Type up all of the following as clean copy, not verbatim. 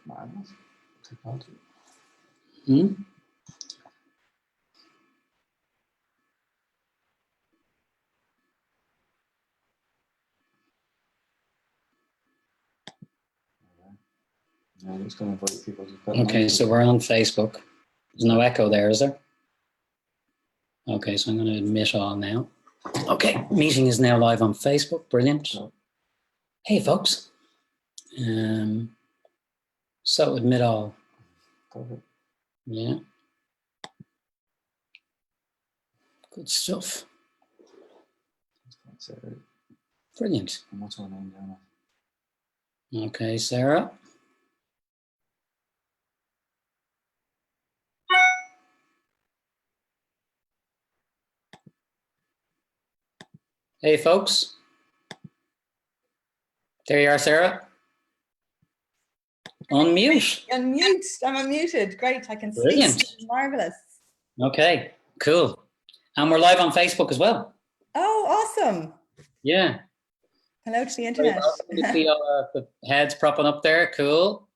Madness. Technology. Yeah, I'm just going to invite people to put Okay, so we're on Facebook. There's no echo there, is there? Okay, so I'm going to admit all now. Okay, meeting is now live on Facebook. Brilliant. Hey, folks. So admit all. Perfect. Yeah. Good stuff. Brilliant. And what's her name down there? Okay, Sarah. Hey, folks. There you are, Sarah. Unmute. Unmute. I'm unmuted. Great. I can Brilliant. see. Marvelous. Okay, cool. And we're live on Facebook as well. Oh, awesome. Yeah. Hello to the internet. You see all the heads propping up there. Cool.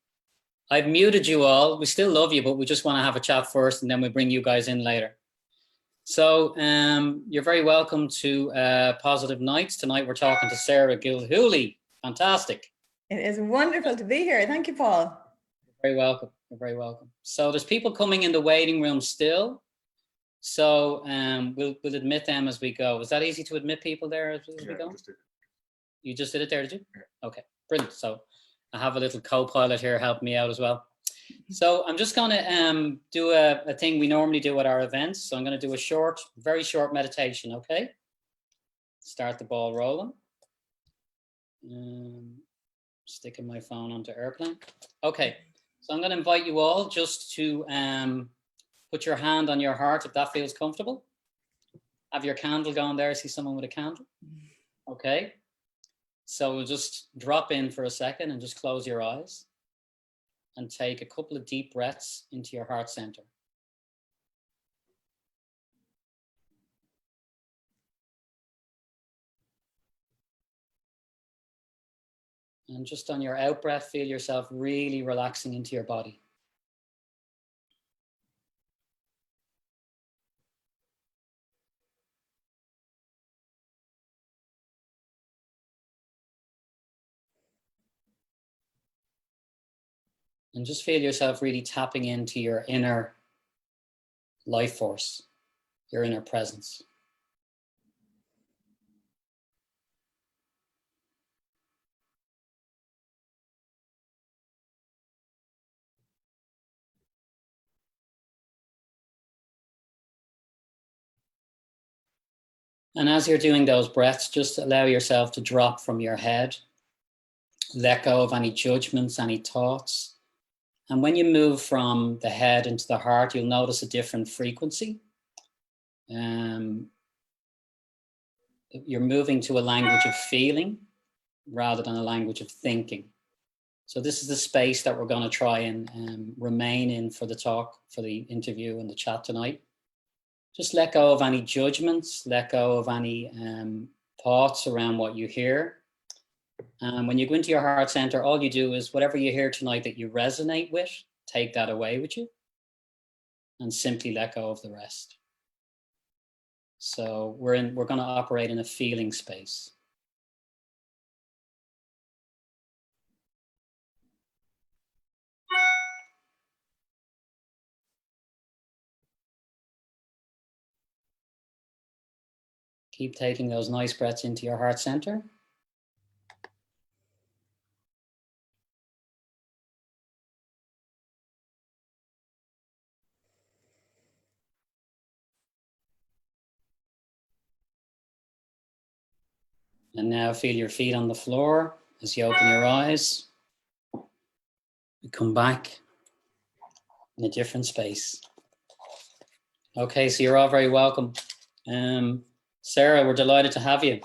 I've muted you all. We still love you, but we just want to have a chat first and then we bring you guys in later. So you're very welcome to Positive Nights. Tonight we're talking to Sarah Gilhooly. Fantastic. It is wonderful to be here. Thank you, Paul. You're very welcome. You're very welcome. So there's people coming in the waiting room still. So we'll admit them as we go. Is that easy to admit people there as we go? You just did it there, did you? Yeah. Okay, brilliant. So I have a little co-pilot here helping me out as well. So I'm just going to do a thing we normally do at our events. So I'm going to do a short, very short meditation, okay? Start the ball rolling. Sticking my phone onto airplane. Okay, so I'm going to invite you all just to put your hand on your heart if that feels comfortable. Have your candle going there. I see someone with a candle. Okay. So we'll just drop in for a second and just close your eyes and take a couple of deep breaths into your heart center. And just on your out breath, feel yourself really relaxing into your body. And just feel yourself really tapping into your inner life force, your inner presence. And as you're doing those breaths, just allow yourself to drop from your head. Let go of any judgments, any thoughts. And when you move from the head into the heart, you'll notice a different frequency. You're moving to a language of feeling rather than a language of thinking. So this is the space that we're going to try and remain in for the talk, for the interview and the chat tonight. Just let go of any judgments, let go of any thoughts around what you hear. When you go into your heart center, all you do is whatever you hear tonight that you resonate with, take that away with you and simply let go of the rest. So we're going to operate in a feeling space. Keep taking those nice breaths into your heart center. And now feel your feet on the floor as you open your eyes. You come back in a different space. Okay, so you're all very welcome. Sarah, we're delighted to have you.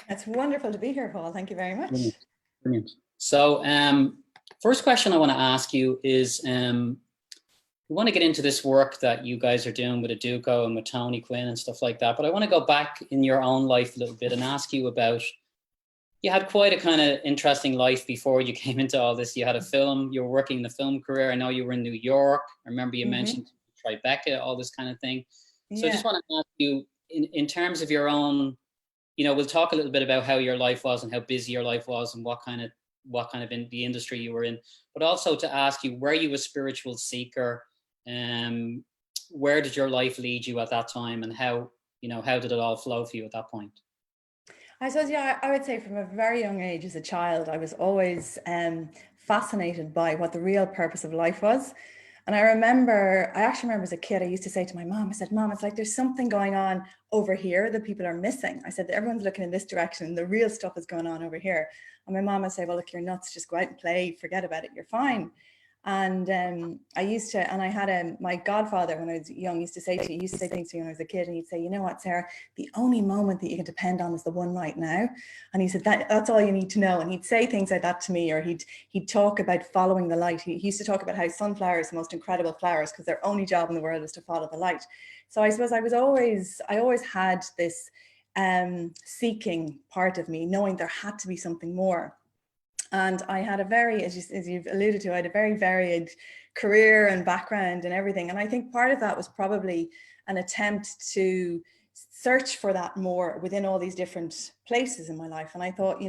It's wonderful to be here, Paul. Thank you very much. Brilliant. Brilliant. So first question I want to ask you is, we want to get into this work that you guys are doing with EDUCO and with Tony Quinn and stuff like that. But I want to go back in your own life a little bit and ask you about, you had quite a kind of interesting life before you came into all this. You had a film, you were working in the film career. I know you were in New York. I remember you mentioned Tribeca, all this kind of thing. So I just want to ask you, in terms of your own, we'll talk a little bit about how your life was and how busy your life was and what kind of in the industry you were in, but also to ask you, were you a spiritual seeker? Where did your life lead you at that time, and how did it all flow for you at that point? I suppose, yeah, I would say from a very young age as a child, I was always fascinated by what the real purpose of life was. And I actually remember as a kid, I used to say to my mom, I said, Mom, it's like there's something going on over here that people are missing. I said, everyone's looking in this direction. The real stuff is going on over here. And my mom would say, well, look, you're nuts. Just go out and play. Forget about it. You're fine. And I had my godfather when I was young used to say things to me when I was a kid, and he'd say, you know what, Sarah, the only moment that you can depend on is the one right now. And he said, that's all you need to know. And he'd say things like that to me, or he'd talk about following the light. He used to talk about how sunflowers are the most incredible flowers because their only job in the world is to follow the light. So I suppose I always had this seeking part of me, knowing there had to be something more. And I had a very, as you've alluded to, I had a very varied career and background and everything. And I think part of that was probably an attempt to search for that more within all these different places in my life. And I thought,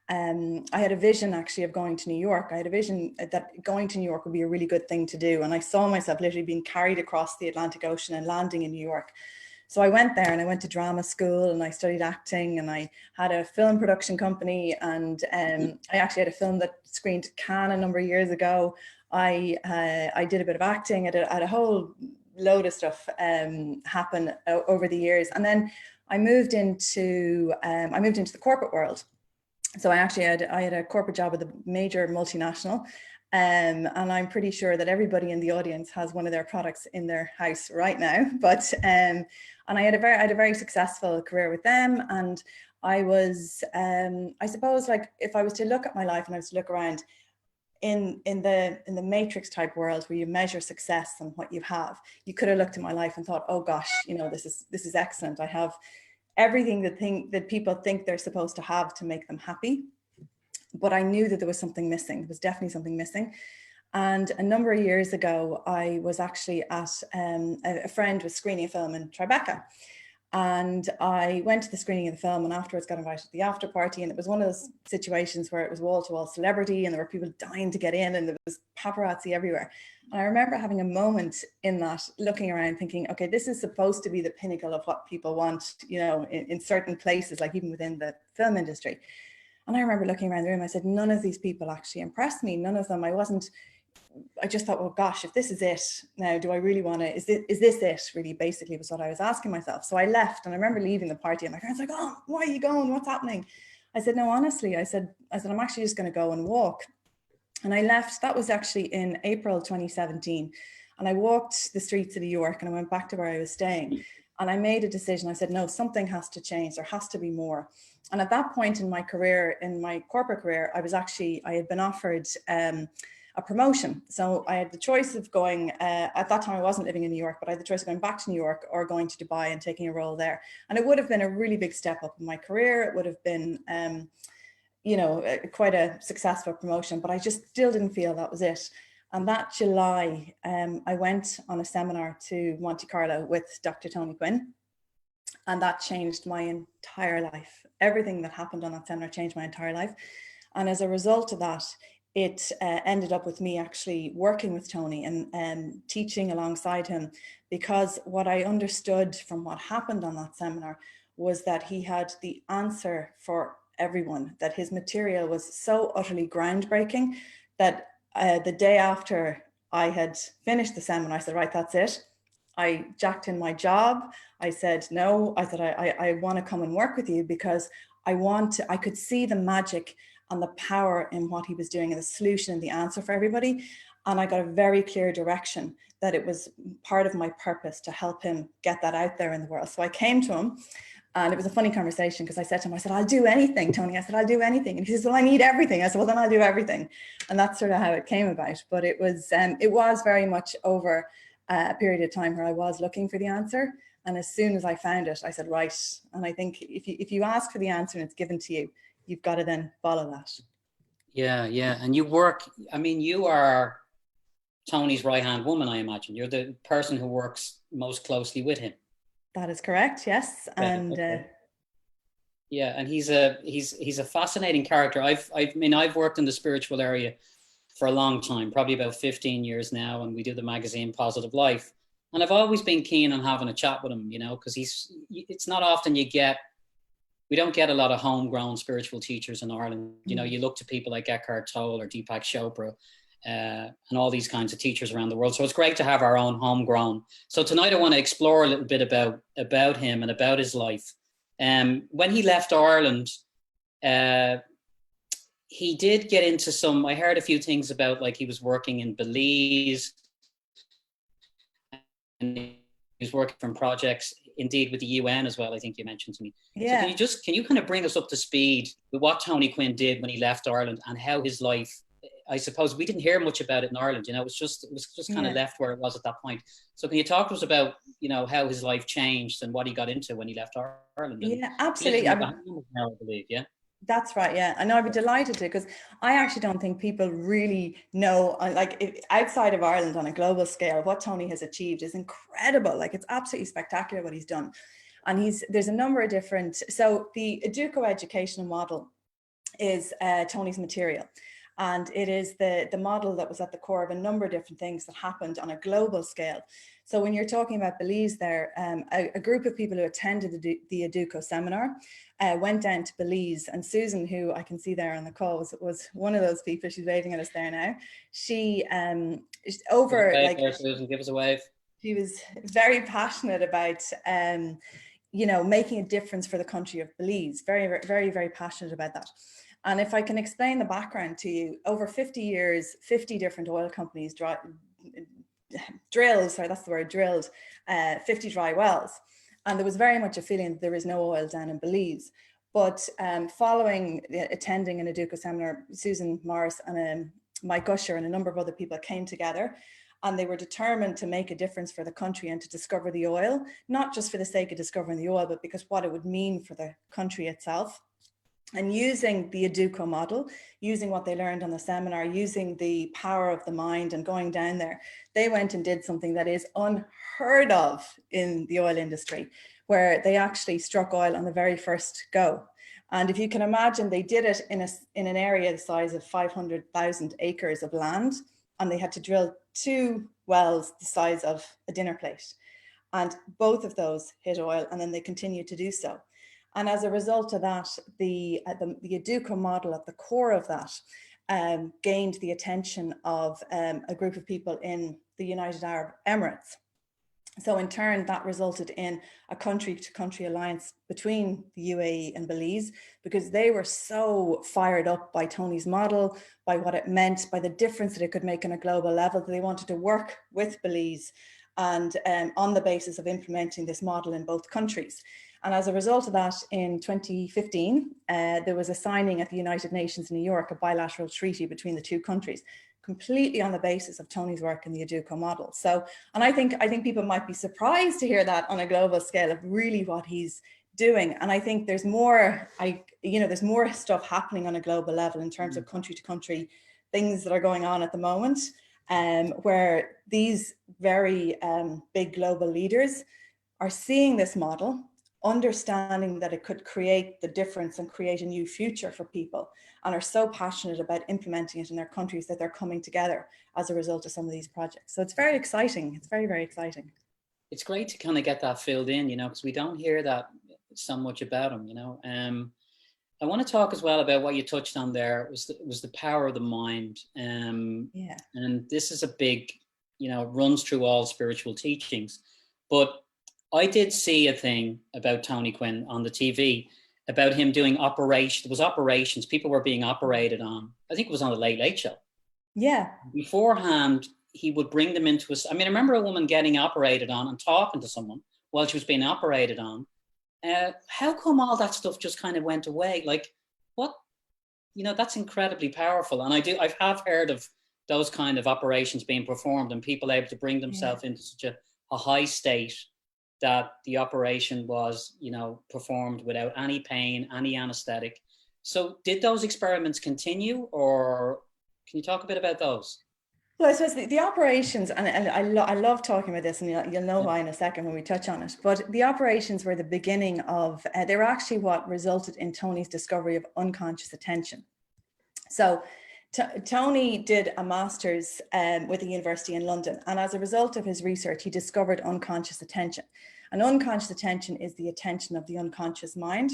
I had a vision actually of going to New York. I had a vision that going to New York would be a really good thing to do. And I saw myself literally being carried across the Atlantic Ocean and landing in New York. So I went there and I went to drama school and I studied acting, and I had a film production company, and I actually had a film that screened at Cannes a number of years ago. I did a bit of acting. I had a whole load of stuff happen over the years, and then I moved into the corporate world. So I had a corporate job with a major multinational. And I'm pretty sure that everybody in the audience has one of their products in their house right now. But and I had a very successful career with them. And I was, I suppose, like if I was to look at my life and I was to look around in the matrix type world where you measure success and what you have, you could have looked at my life and thought, oh gosh, this is excellent. I have everything that people think they're supposed to have to make them happy. But I knew that there was something missing. There was definitely something missing. And a number of years ago, I was actually at a friend was screening a film in Tribeca. And I went to the screening of the film and afterwards got invited to the after party. And it was one of those situations where it was wall-to-wall celebrity and there were people dying to get in and there was paparazzi everywhere. And I remember having a moment in that, looking around thinking, okay, this is supposed to be the pinnacle of what people want, in certain places, like even within the film industry. And I remember looking around the room, I said, none of these people actually impressed me. None of them. I just thought, well, gosh, if this is it now, do I really want to, is this it really, basically was what I was asking myself. So I left, and I remember leaving the party and my friend's like, oh, why are you going? What's happening? I said, no, honestly, I said, I'm actually just going to go and walk. And I left. That was actually in April 2017. And I walked the streets of New York and I went back to where I was staying. And I made a decision. I said, no, something has to change. There has to be more. And at that point in my career, in my corporate career, I had been offered a promotion. So I had the choice of going, at that time I wasn't living in New York, but I had the choice of going back to New York or going to Dubai and taking a role there. And it would have been a really big step up in my career. It would have been, quite a successful promotion, but I just still didn't feel that was it. And that July, I went on a seminar to Monte Carlo with Dr. Tony Quinn. And that changed my entire life. Everything that happened on that seminar changed my entire life. And as a result of that, it ended up with me actually working with Tony and teaching alongside him, because what I understood from what happened on that seminar was that he had the answer for everyone, that his material was so utterly groundbreaking that the day after I had finished the seminar, I said, right, that's it. I jacked in my job. I said, no, I want to come and work with you because I could see the magic and the power in what he was doing and the solution and the answer for everybody. And I got a very clear direction that it was part of my purpose to help him get that out there in the world. So I came to him, and it was a funny conversation because I said to him, I said, I'll do anything, Tony. I said, I'll do anything. And he says, well, I need everything. I said, well, then I'll do everything. And that's sort of how it came about. But it was very much over a period of time where I was looking for the answer. And as soon as I found it, I said, right. And I think if you ask for the answer and it's given to you, you've got to then follow that. Yeah, yeah. And you work, I mean, you are Tony's right-hand woman, I imagine. You're the person who works most closely with him. That is correct, yes. And okay. Yeah, and he's a fascinating character. I've worked in the spiritual area for a long time, probably about 15 years now, and we do the magazine Positive Life. And I've always been keen on having a chat with him, you know, because it's not often we don't get a lot of homegrown spiritual teachers in Ireland. You know, you look to people like Eckhart Tolle or Deepak Chopra and all these kinds of teachers around the world. So it's great to have our own homegrown. So tonight I want to explore a little bit about him and about his life. When he left Ireland, he did get into I heard a few things about, like, he was working in Belize and he was working from projects, indeed, with the UN as well, I think you mentioned to me. yeah. So can you kind of bring us up to speed with what Tony Quinn did when he left Ireland and how his life, I suppose we didn't hear much about it in Ireland, you know, it was just kind of left where it was at that point. So can you talk to us about, you know, how his life changed and what he got into when he left Ireland? Yeah, absolutely. I believe, yeah. That's right. Yeah. And I'd be delighted to, because I actually don't think people really know, like, outside of Ireland on a global scale, what Tony has achieved is incredible. Like, it's absolutely spectacular what he's done. And there's a number of different, so the EDUCO educational model is Tony's material. And it is the model that was at the core of a number of different things that happened on a global scale. So when you're talking about Belize there, a group of people who attended the EDUCO seminar went down to Belize, and Susan, who I can see there on the call, was one of those people. She's waving at us there now. She Susan, give us a wave. She was very passionate about you know, making a difference for the country of Belize. Very, very, very passionate about that. And if I can explain the background to you, over 50 years, 50 different oil companies drilled 50 dry wells. And there was very much a feeling that there is no oil down in Belize. But following attending an EDUCO seminar, Susan Morris and Mike Usher and a number of other people came together, and they were determined to make a difference for the country and to discover the oil, not just for the sake of discovering the oil, but because what it would mean for the country itself. And using the EDUCO model, using what they learned on the seminar, using the power of the mind and going down there, they went and did something that is unheard of in the oil industry, where they actually struck oil on the very first go. And if you can imagine, they did it in an area the size of 500,000 acres of land, and they had to drill 2 wells the size of a dinner plate. And both of those hit oil, and then they continued to do so. And as a result of that, the EDUCO model at the core of that gained the attention of a group of people in the United Arab Emirates. So in turn, that resulted in a country-to-country alliance between the UAE and Belize, because they were so fired up by Tony's model, by what it meant, by the difference that it could make on a global level, that they wanted to work with Belize and on the basis of implementing this model in both countries. And as a result of that, in 2015, there was a signing at the United Nations in New York, a bilateral treaty between the two countries, completely on the basis of Tony's work in the EDUCO model. So, and I think people might be surprised to hear that on a global scale of really what he's doing. And I think there's more, there's more stuff happening on a global level in terms of country to country things that are going on at the moment, where these very big global leaders are seeing this model, understanding that it could create the difference and create a new future for people, and are so passionate about implementing it in their countries that they're coming together as a result of some of these projects. So it's very exciting. It's very, very exciting. It's great to kind of get that filled in, because we don't hear that so much about them, I want to talk as well about what you touched on there, was the power of the mind. And this is a big, runs through all spiritual teachings. But I did see a thing about Tony Quinn on the TV about him doing operations. People were being operated on. I think it was on the Late Late Show. Yeah. Beforehand, he would bring them into I remember a woman getting operated on and talking to someone while she was being operated on. How come all that stuff just kind of went away? Like, what? That's incredibly powerful. And I have heard of those kind of operations being performed and people able to bring themselves into such a high state that the operation was, performed without any pain, any anesthetic. So did those experiments continue, or can you talk a bit about those? Well, I suppose the operations, and I love talking about this, and you'll know why in a second when we touch on it, but the operations were the beginning of, they were actually what resulted in Tony's discovery of unconscious attention. So Tony did a master's with the university in London, and as a result of his research, he discovered unconscious attention. And unconscious attention is the attention of the unconscious mind.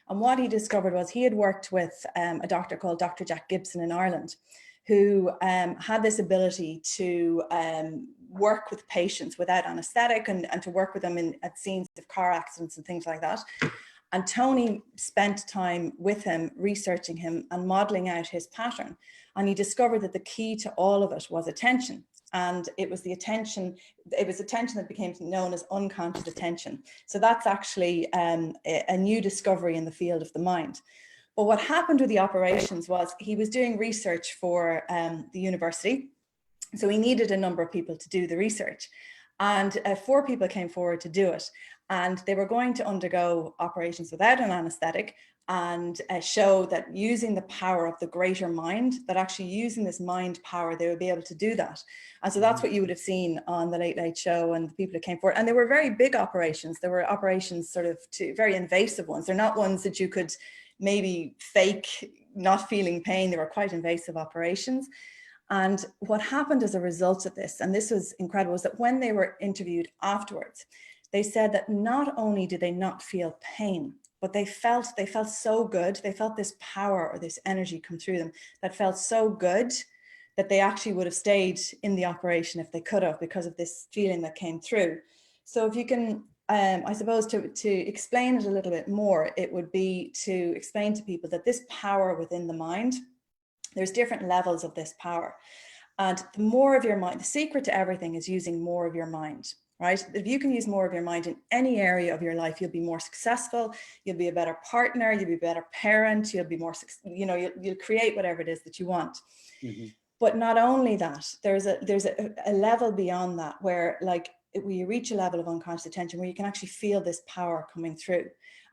And what he discovered was he had worked with a doctor called Dr. Jack Gibson in Ireland, who had this ability to work with patients without anesthetic and to work with them at scenes of car accidents and things like that. And Tony spent time with him, researching him and modeling out his pattern. And he discovered that the key to all of it was attention. And it was attention that became known as unconscious attention. So that's actually a new discovery in the field of the mind. But what happened with the operations was he was doing research for the university. So he needed a number of people to do the research. And 4 people came forward to do it. And they were going to undergo operations without an anesthetic and show that using the power of the greater mind, that actually using this mind power, they would be able to do that. And so that's what you would have seen on the Late Late Show and the people that came forward. And they were very big operations. There were operations sort of very invasive ones. They're not ones that you could maybe fake not feeling pain. They were quite invasive operations. And what happened as a result of this, and this was incredible, was that when they were interviewed afterwards, they said that not only did they not feel pain, but they felt so good. They felt this power or this energy come through them that felt so good that they actually would have stayed in the operation if they could have, because of this feeling that came through. So if you can, I suppose to explain it a little bit more, it would be to explain to people that this power within the mind, there's different levels of this power. And the more of your mind, the secret to everything is using more of your mind, right? If you can use more of your mind in any area of your life, you'll be more successful, you'll be a better partner, you'll be a better parent, you'll be more, you'll create whatever it is that you want. Mm-hmm. But not only that, there's a level beyond that where we reach a level of unconscious attention where you can actually feel this power coming through.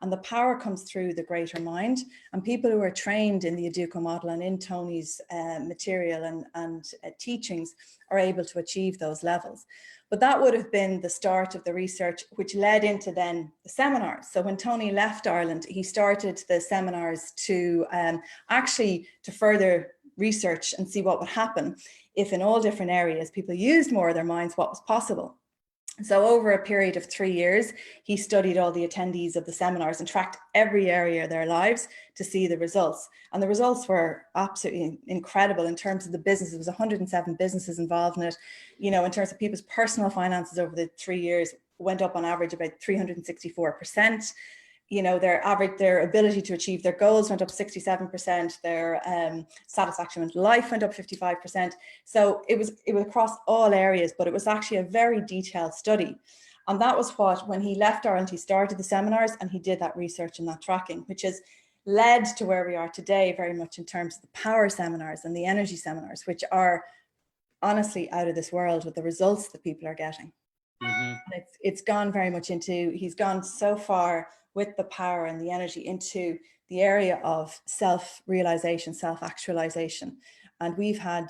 And the power comes through the greater mind. And people who are trained in the EDUCO model and in Tony's material and teachings are able to achieve those levels. But that would have been the start of the research, which led into then the seminars. So when Tony left Ireland, he started the seminars to actually to further research and see what would happen if in all different areas people used more of their minds, what was possible. So over a period of 3 years, he studied all the attendees of the seminars and tracked every area of their lives to see the results. And the results were absolutely incredible in terms of the business. There was 107 businesses involved in it. You know, in terms of people's personal finances over the 3 years went up on average about 364%. You know, their ability to achieve their goals went up 67%. Their satisfaction with life went up 55%. So it was across all areas, but it was actually a very detailed study. And that was what, when he left Ireland, he started the seminars and he did that research and that tracking, which has led to where we are today, very much in terms of the power seminars and the energy seminars, which are honestly out of this world with the results that people are getting. Mm-hmm. It's gone very much into, he's gone so far with the power and the energy into the area of self-realization, self-actualization. And we've had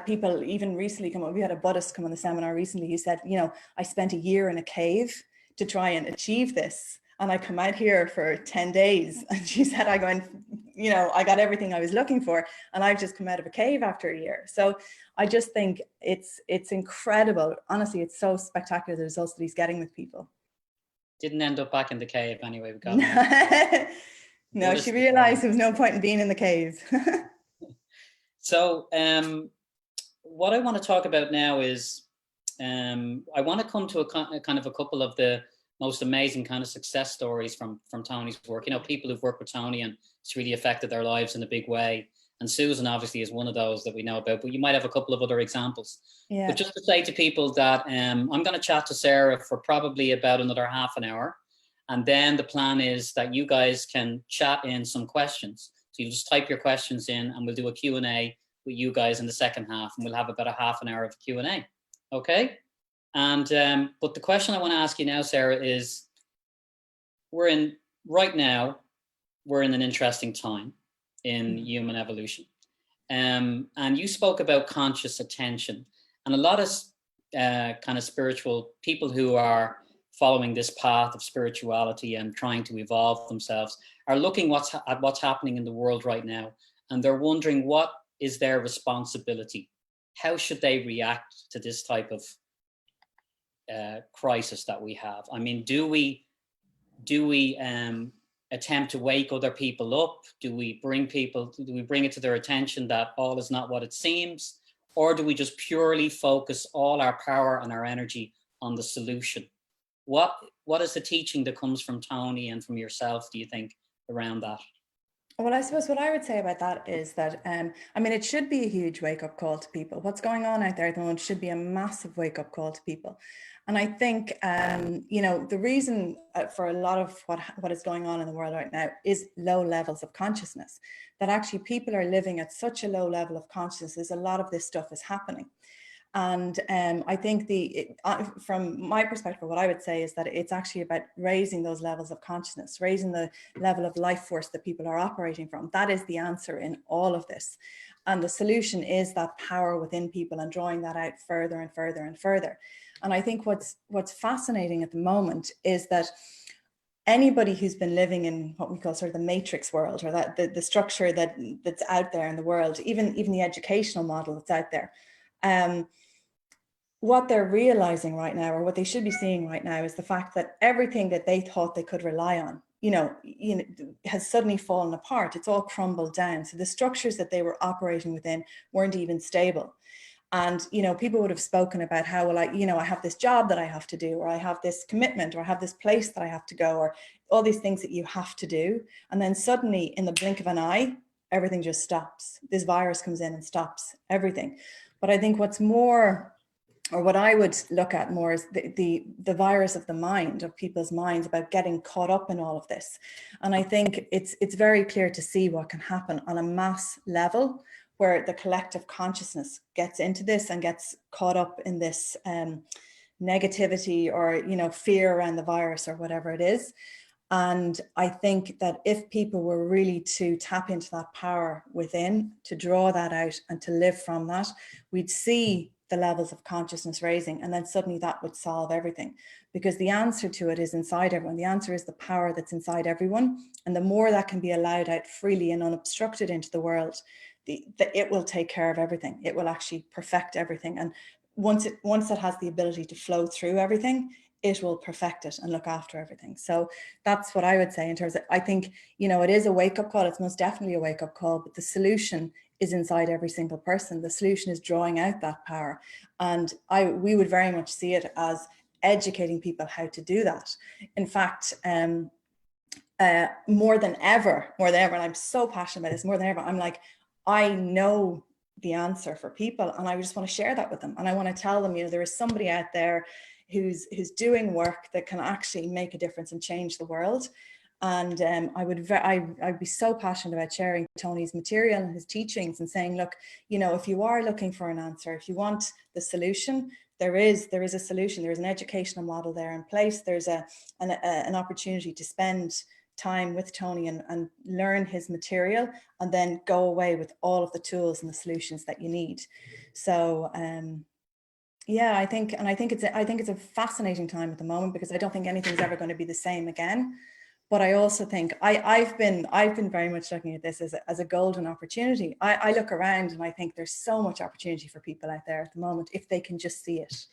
people even recently come on. We had a Buddhist come on the seminar recently. He said, you know, I spent a year in a cave to try and achieve this. And I come out here for 10 days. And she said, I got everything I was looking for. And I've just come out of a cave after a year. So I just think it's incredible. Honestly, it's so spectacular, the results that he's getting with people. Didn't end up back in the cave anyway. No, she realized there was no point in being in the cave. So what I want to talk about now is I want to come to a kind of a couple of the most amazing kind of success stories from Tony's work. You know, people who've worked with Tony and it's really affected their lives in a big way. And Susan obviously is one of those that we know about, but you might have a couple of other examples. Yeah. But just to say to people that I'm going to chat to Sarah for probably about another half an hour. And then the plan is that you guys can chat in some questions. So you just type your questions in and we'll do a Q&A with you guys in the second half. And we'll have about a half an hour of Q&A. Okay? And but the question I want to ask you now, Sarah, is we're in right now we're in an interesting time in human evolution. And you spoke about conscious attention, and a lot of kind of spiritual people who are following this path of spirituality and trying to evolve themselves are looking at what's happening in the world right now, and they're wondering what is their responsibility. How should they react to this type of crisis that we have? I mean, do we attempt to wake other people up? Do we bring it to their attention that all is not what it seems? Or do we just purely focus all our power and our energy on the solution? What is the teaching that comes from Tony and from yourself, do you think, around that? Well, I suppose what I would say about that is that, I mean, it should be a huge wake-up call to people. What's going on out there at the moment should be a massive wake-up call to people. And I think, the reason for a lot of what is going on in the world right now is low levels of consciousness, that actually people are living at such a low level of consciousness, a lot of this stuff is happening. And I think from my perspective, what I would say is that it's actually about raising those levels of consciousness, raising the level of life force that people are operating from. That is the answer in all of this. And the solution is that power within people and drawing that out further and further and further. And I think what's fascinating at the moment is that anybody who's been living in what we call sort of the matrix world, or that the structure that's out there in the world, even the educational model that's out there, what they're realizing right now, or what they should be seeing right now, is the fact that everything that they thought they could rely on, has suddenly fallen apart. It's all crumbled down. So the structures that they were operating within weren't even stable. And, people would have spoken about how, well, I have this job that I have to do, or I have this commitment, or I have this place that I have to go, or all these things that you have to do. And then suddenly, in the blink of an eye, everything just stops. This virus comes in and stops everything. But I think what's more, or what I would look at more, is the virus of the mind, of people's minds, about getting caught up in all of this. And I think it's very clear to see what can happen on a mass level, where the collective consciousness gets into this and gets caught up in this negativity, or fear around the virus, or whatever it is. And I think that if people were really to tap into that power within, to draw that out and to live from that, we'd see the levels of consciousness raising, and then suddenly that would solve everything, because the answer to it is inside everyone. The answer is the power that's inside everyone. And the more that can be allowed out freely and unobstructed into the world, it will take care of everything. It will actually perfect everything. And once it has the ability to flow through everything, it will perfect it and look after everything. So that's what I would say in terms of, I think, it is a wake-up call. It's most definitely a wake-up call, but the solution is inside every single person. The solution is drawing out that power. And we would very much see it as educating people how to do that. In fact, more than ever, and I'm so passionate about this, more than ever, I'm like, I know the answer for people, and I just want to share that with them. And I want to tell them, there is somebody out there who's doing work that can actually make a difference and change the world. And I'd be so passionate about sharing Tony's material and his teachings, and saying, look, if you are looking for an answer, if you want the solution, there is a solution. There's an educational model there in place. There's an opportunity to spend time with Tony and learn his material, and then go away with all of the tools and the solutions that you need. So I think it's a fascinating time at the moment, because I don't think anything's ever going to be the same again. But I also think I've been very much looking at this as a golden opportunity. I look around and I think there's so much opportunity for people out there at the moment, if they can just see it.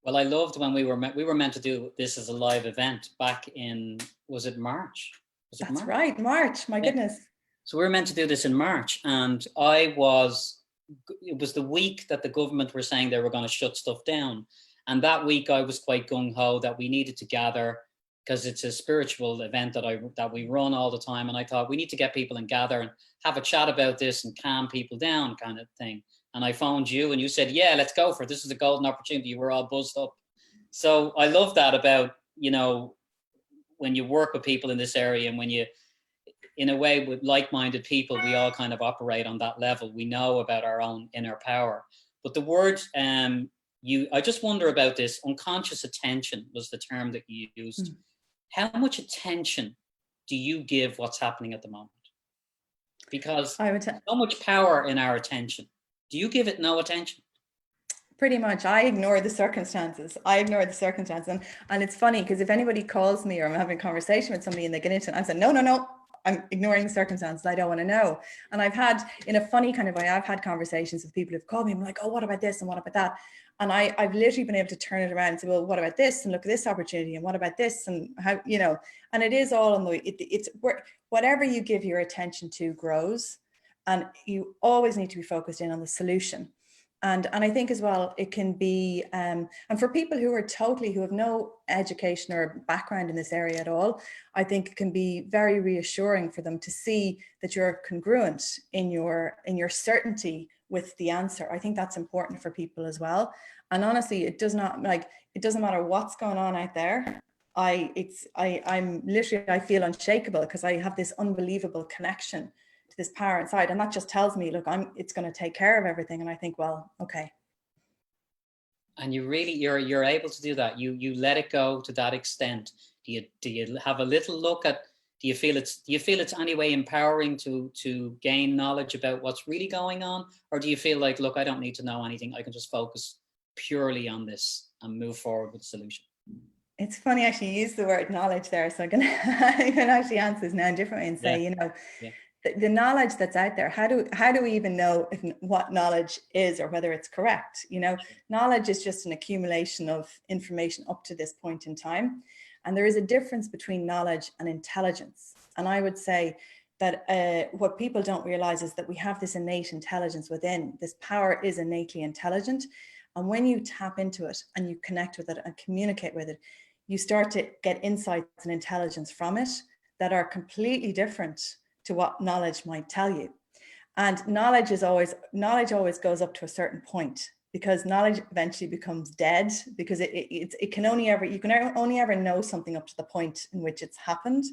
Well, I loved when we were meant to do this as a live event back in, was it March? That's March? Right, March, my goodness. So we were meant to do this in March, and it was the week that the government were saying they were going to shut stuff down. And that week I was quite gung-ho that we needed to gather, because it's a spiritual event that we run all the time. And I thought, we need to get people and gather and have a chat about this and calm people down, kind of thing. And I phoned you and you said, yeah, let's go for it. This is a golden opportunity. You were all buzzed up. So I love that about, when you work with people in this area, and when you, in a way, with like-minded people, we all kind of operate on that level. We know about our own inner power. But the word, I just wonder about this, unconscious attention was the term that you used. How much attention do you give what's happening at the moment? Because I would so much power in our attention. Do you give it no attention? Pretty much. I ignore the circumstances. And it's funny because if anybody calls me or I'm having a conversation with somebody and they get into it, I say, no, I'm ignoring the circumstances. I don't want to know. And I've had, in a funny kind of way, I've had conversations with people who've called me. I'm like, oh, what about this? And what about that? And I've literally been able to turn it around and say, well, what about this? And look at this opportunity. And what about this? And how, you know, and it is all in the, it's whatever you give your attention to grows. And you always need to be focused in on the solution. And I think as well, it can be, and for people who have no education or background in this area at all, I think it can be very reassuring for them to see that you're congruent in your certainty with the answer. I think that's important for people as well. And honestly, it doesn't matter what's going on out there. I feel unshakable because I have this unbelievable connection to this power inside, and that just tells me, look, it's going to take care of everything. And I think, well, okay. And you really, you're able to do that. You let it go to that extent. Do you have a little look at, do you feel it's anyway empowering to gain knowledge about what's really going on? Or do you feel like, look, I don't need to know anything. I can just focus purely on this and move forward with the solution? It's funny, actually, you use the word knowledge there. So I can actually answer this now in a different way and say, the knowledge that's out there, how do we even know what knowledge is or whether it's correct? Knowledge is just an accumulation of information up to this point in time. And there is a difference between knowledge and intelligence. And I would say that what people don't realize is that we have this innate intelligence within. This power is innately intelligent. And when you tap into it and you connect with it and communicate with it, you start to get insights and intelligence from it that are completely different to what knowledge might tell you. And knowledge always goes up to a certain point, because knowledge eventually becomes dead, because you can only ever know something up to the point in which it's happened,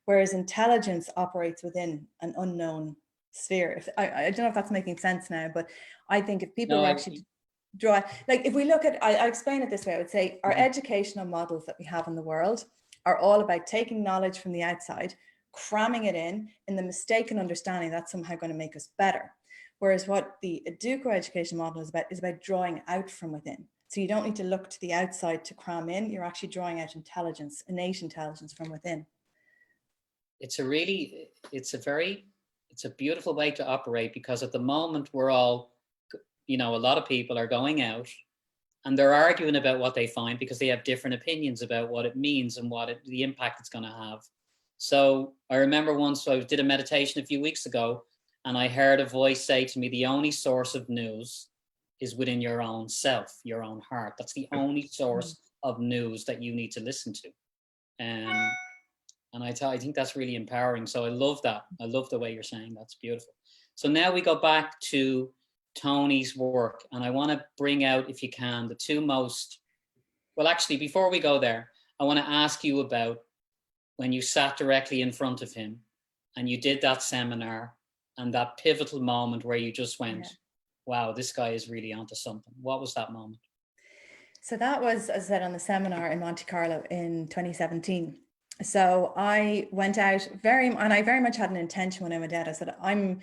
whereas intelligence operates within an unknown sphere. I don't know if that's making sense now, but I think if people actually draw, like if we look at, I explain it this way, I would say our educational models that we have in the world are all about taking knowledge from the outside, cramming it in the mistaken understanding that's somehow going to make us better. Whereas what the EDUCO education model is about drawing out from within. So you don't need to look to the outside to cram in, you're actually drawing out intelligence, innate intelligence from within. It's a beautiful way to operate, because at the moment we're all, a lot of people are going out and they're arguing about what they find because they have different opinions about what it means and the impact it's going to have. So I remember once I did a meditation a few weeks ago, and I heard a voice say to me, the only source of news is within your own self, your own heart. That's the only source of news that you need to listen to. And I think that's really empowering. So I love that. I love the way you're saying. That's beautiful. So now we go back to Tony's work, and I want to bring out, if you can, the two most, well, actually, before we go there, I want to ask you about when you sat directly in front of him and you did that seminar and that pivotal moment where you just went, wow, this guy is really onto something. What was that moment? So that was, as I said, on the seminar in Monte Carlo in 2017. So I went out and I very much had an intention when I went out. I said, I'm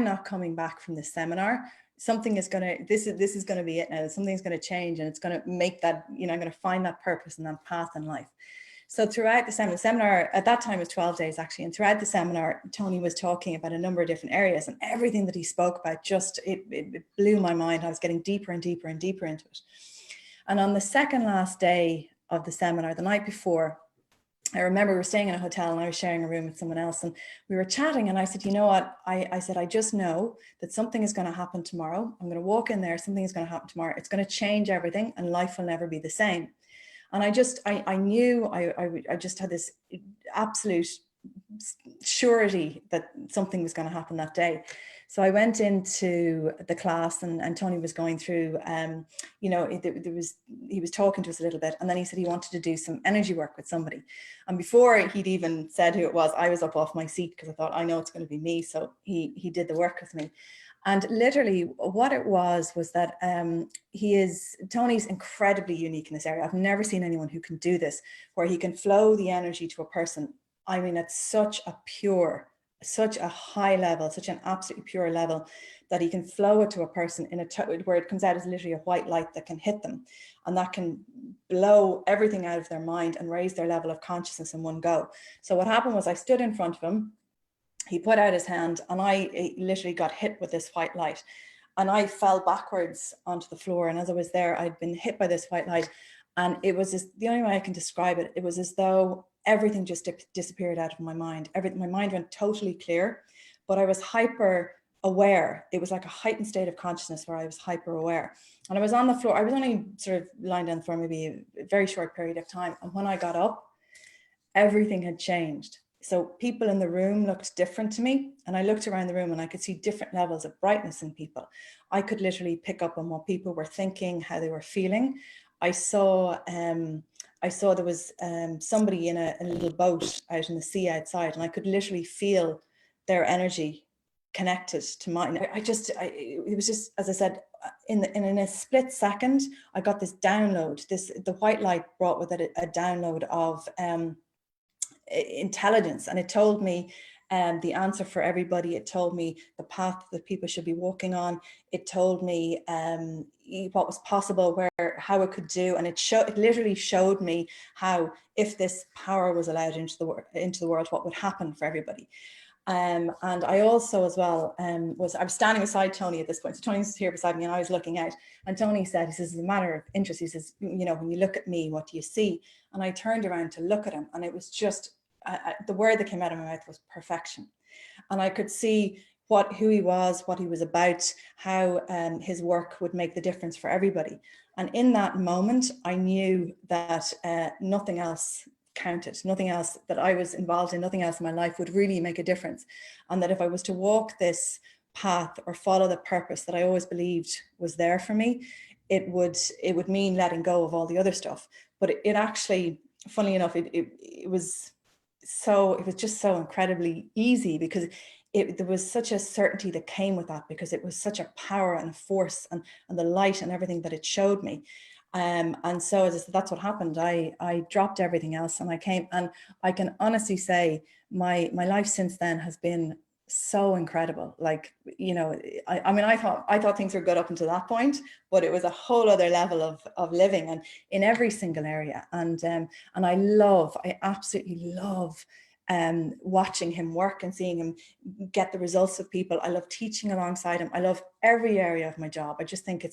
not coming back from this seminar. Something is this is going to be it now. Something's going to change, and it's going to make that, I'm going to find that purpose and that path in life. So throughout the seminar at that time was 12 days actually. And throughout the seminar, Tony was talking about a number of different areas, and everything that he spoke about it blew my mind. I was getting deeper and deeper and deeper into it. And on the second last day of the seminar, the night before, I remember we were staying in a hotel and I was sharing a room with someone else, and we were chatting, and I said, you know what? I said, I just know that something is going to happen tomorrow. I'm going to walk in there. Something is going to happen tomorrow. It's going to change everything, and life will never be the same. And I knew I just had this absolute surety that something was going to happen that day. So I went into the class, and Tony was going through, he was talking to us a little bit, and then he said he wanted to do some energy work with somebody. And before he'd even said who it was, I was up off my seat because I thought, I know it's going to be me. So he did the work with me. And literally what it was that Tony's incredibly unique in this area. I've never seen anyone who can do this, where he can flow the energy to a person I mean, at such a high level, such an absolutely pure level, that he can flow it to a person in where it comes out as literally a white light that can hit them, and that can blow everything out of their mind and raise their level of consciousness in one go. So what happened was I stood in front of him, he put out his hand, and I literally got hit with this white light, and I fell backwards onto the floor. And as I was there, I'd been hit by this white light, and it was just, the only way I can describe it, it was as though everything just disappeared out of my mind. My mind went totally clear, but I was hyper aware. It was like a heightened state of consciousness where I was hyper aware. And I was on the floor. I was only sort of lying down for maybe a very short period of time. And when I got up, everything had changed. So people in the room looked different to me, and I looked around the room and I could see different levels of brightness in people. I could literally pick up on what people were thinking, how they were feeling. I saw there was somebody in a little boat out in the sea outside, and I could literally feel their energy connected to mine. It was just, as I said, in a split second, I got this download. The white light brought with it a download of intelligence, and it told me the answer for everybody. It told me the path that people should be walking on. It told me what was possible, how it could do, and it literally showed me how, if this power was allowed into the world, what would happen for everybody. And I also, as well, I was standing beside Tony at this point. So Tony was here beside me, and I was looking out. And Tony said, he says, "It's a matter of interest." He says, "You know, when you look at me, what do you see?" And I turned around to look at him, and it was just, the word that came out of my mouth was perfection. And I could see who he was, what he was about, how his work would make the difference for everybody. And in that moment, I knew that nothing else counted, nothing else that I was involved in, nothing else in my life would really make a difference. And that if I was to walk this path or follow the purpose that I always believed was there for me, it would mean letting go of all the other stuff. But it actually, funnily enough, it was just so incredibly easy, because there was such a certainty that came with that, because it was such a power and a force and the light and everything that it showed me. And so, as I said, that's what happened. I dropped everything else, and I came, and I can honestly say my life since then has been so incredible. Like, you know, I mean, I thought things were good up until that point, but it was a whole other level of living, and in every single area. And I absolutely love watching him work and seeing him get the results of people. I love teaching alongside him. I love every area of my job. I just think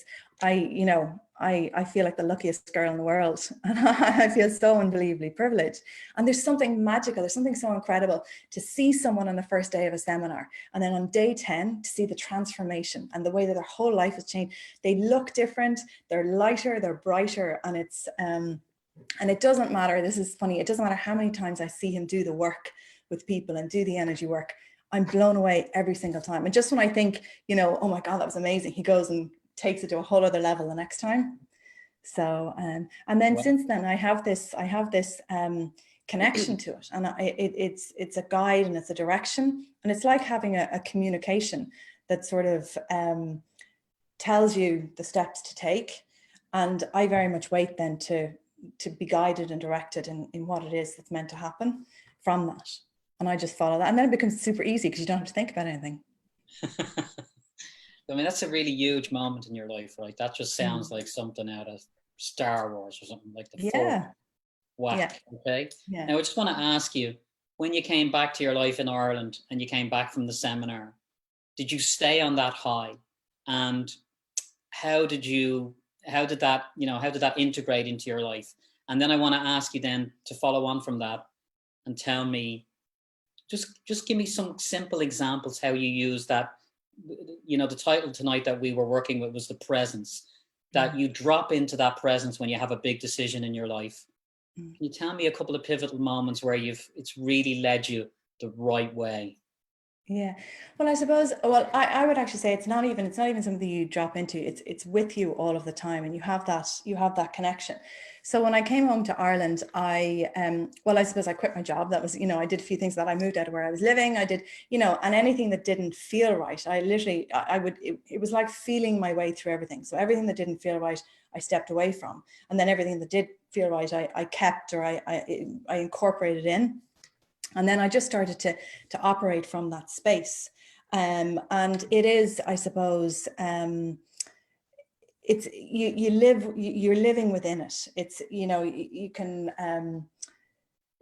I feel like the luckiest girl in the world, and I feel so unbelievably privileged. And there's something magical, there's something so incredible to see someone on the first day of a seminar, and then on day 10 to see the transformation and the way that their whole life has changed. They look different, they're lighter, they're brighter, and it's and it doesn't matter, this is funny, it doesn't matter how many times I see him do the work with people and do the energy work, I'm blown away every single time. And just when I think, you know, oh my God, that was amazing, he goes and takes it to a whole other level the next time. So, and then since then I have this connection to it, and it's a guide and it's a direction, and it's like having a communication that sort of tells you the steps to take. And I very much wait then to be guided and directed in what it is that's meant to happen from that. And I just follow that. And then it becomes super easy because you don't have to think about anything. I mean, that's a really huge moment in your life, right? That just sounds like something out of Star Wars or something, like the fourth whack. Yeah. Okay. Yeah. Now I just want to ask you, when you came back to your life in Ireland and you came back from the seminar, did you stay on that high? And how did that integrate into your life? And then I want to ask you then to follow on from that and tell me, just give me some simple examples how you use that. You know, the title tonight that we were working with was the presence, that you drop into that presence when you have a big decision in your life. Can you tell me a couple of pivotal moments where it's really led you the right way? Yeah, well, I suppose, I would actually say it's not even something you drop into. It's with you all of the time, and you have that connection. So when I came home to Ireland, I suppose I quit my job. That was, I did a few things that I moved out of where I was living. I did, and anything that didn't feel right, it was like feeling my way through everything. So everything that didn't feel right, I stepped away from, and then everything that did feel right, I kept, or I incorporated in. And then I just started to operate from that space. And it is, I suppose, it's you're living within it. It's, you know, you can,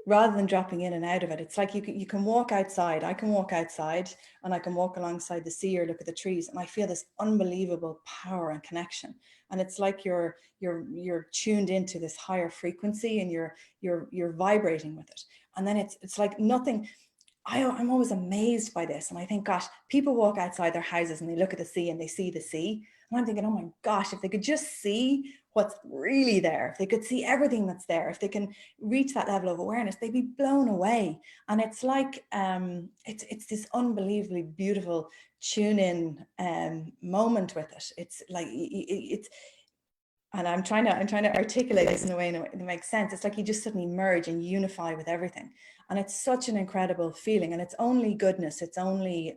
rather than dropping in and out of it, it's like you can walk outside. I can walk outside and I can walk alongside the sea or look at the trees, and I feel this unbelievable power and connection. And it's like you're tuned into this higher frequency, and you're vibrating with it. And then it's like nothing. I'm always amazed by this, and I think, gosh, people walk outside their houses and they look at the sea and they see the sea, and I'm thinking, oh my gosh, if they could just see what's really there, if they could see everything that's there, if they can reach that level of awareness, they'd be blown away. And it's like it's this unbelievably beautiful tune-in moment with it. It's like it's. And I'm trying to articulate this in a way that makes sense. It's like you just suddenly merge and unify with everything. And it's such an incredible feeling. And it's only goodness. It's only,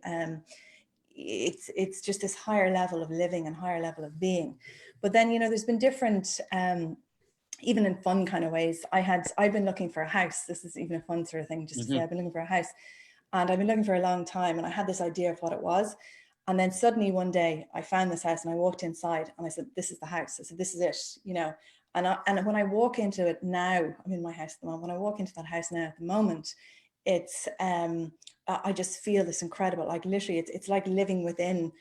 it's just this higher level of living and higher level of being. But then, you know, there's been different, even in fun kind of ways. I've been looking for a house. This is even a fun sort of thing, just to say I've been looking for a house. And I've been looking for a long time. And I had this idea of what it was. And then suddenly one day I found this house and I walked inside and I said, this is the house. I said, this is it, you know. And when I walk into it now, I'm in my house at the moment. When I walk into that house now at the moment, it's, I just feel this incredible, like literally it's like living within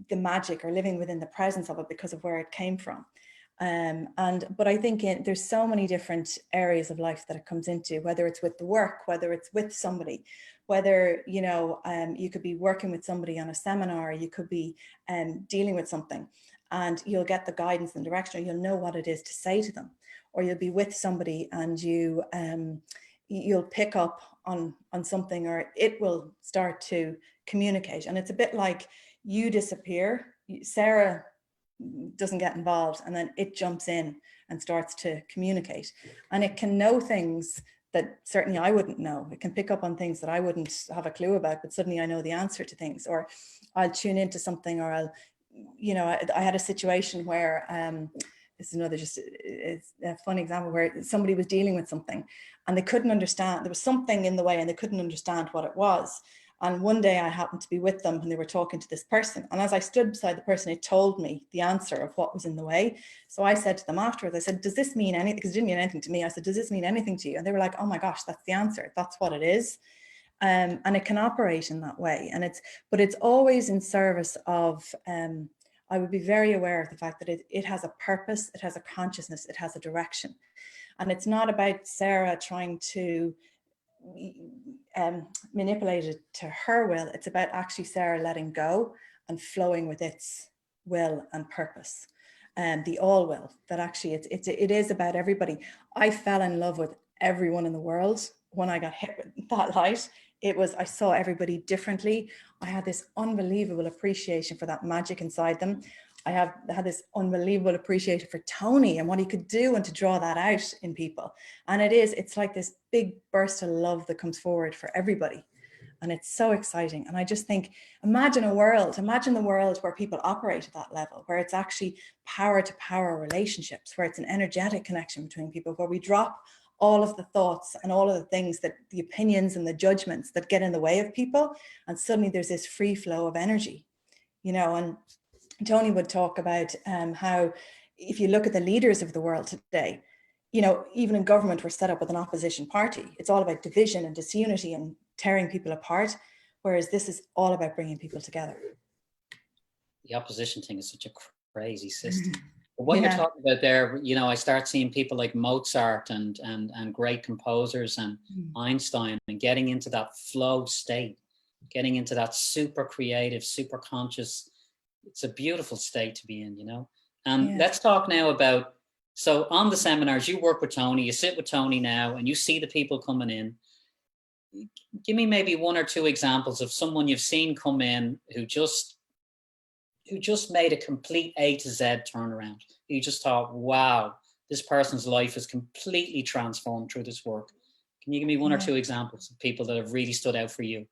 the magic or living within the presence of it because of where it came from. But I think there's so many different areas of life that it comes into, whether it's with the work, whether it's with somebody, whether, you know, you could be working with somebody on a seminar, you could be dealing with something, and you'll get the guidance and direction, or you'll know what it is to say to them, or you'll be with somebody and you'll pick up on something, or it will start to communicate. And it's a bit like you disappear, Sarah doesn't get involved, and then it jumps in and starts to communicate, and it can know things that certainly I wouldn't know. It can pick up on things that I wouldn't have a clue about, but suddenly I know the answer to things, or I'll tune into something, or I'll, you know, I had a situation where this is another, just it's a funny example, where somebody was dealing with something and they couldn't understand, there was something in the way and they couldn't understand what it was. And one day I happened to be with them and they were talking to this person. And as I stood beside the person, it told me the answer of what was in the way. So I said to them afterwards, I said, does this mean anything? Because it didn't mean anything to me. I said, does this mean anything to you? And they were like, oh my gosh, that's the answer. That's what it is. And it can operate in that way. And but it's always in service of, I would be very aware of the fact that it has a purpose, it has a consciousness, it has a direction. And it's not about Sarah trying to manipulate it to her will. It's about actually Sarah letting go and flowing with its will and purpose, and the all will, that actually it is about everybody. I fell in love with everyone in the world when I got hit with that light. I saw everybody differently. I had this unbelievable appreciation for that magic inside them. I had this unbelievable appreciation for Tony and what he could do, and to draw that out in people. And it's like this big burst of love that comes forward for everybody. And it's so exciting. And I just think, imagine the world where people operate at that level, where it's actually power to power relationships, where it's an energetic connection between people, where we drop all of the thoughts and all of the things, that the opinions and the judgments that get in the way of people. And suddenly there's this free flow of energy, you know. And Tony would talk about how, if you look at the leaders of the world today, you know, even in government, we're set up with an opposition party. It's all about division and disunity and tearing people apart, whereas this is all about bringing people together. The opposition thing is such a crazy system. But what you're talking about there, you know, I start seeing people like Mozart and great composers and Einstein, and getting into that flow state, getting into that super creative, super conscious. It's a beautiful state to be in, you know. And let's talk now about, so on the seminars, you work with Tony, you sit with Tony now, and you see the people coming in. Give me maybe one or two examples of someone you've seen come in who just made a complete A to Z turnaround. You just thought, wow, this person's life is completely transformed through this work. Can you give me one or two examples of people that have really stood out for you?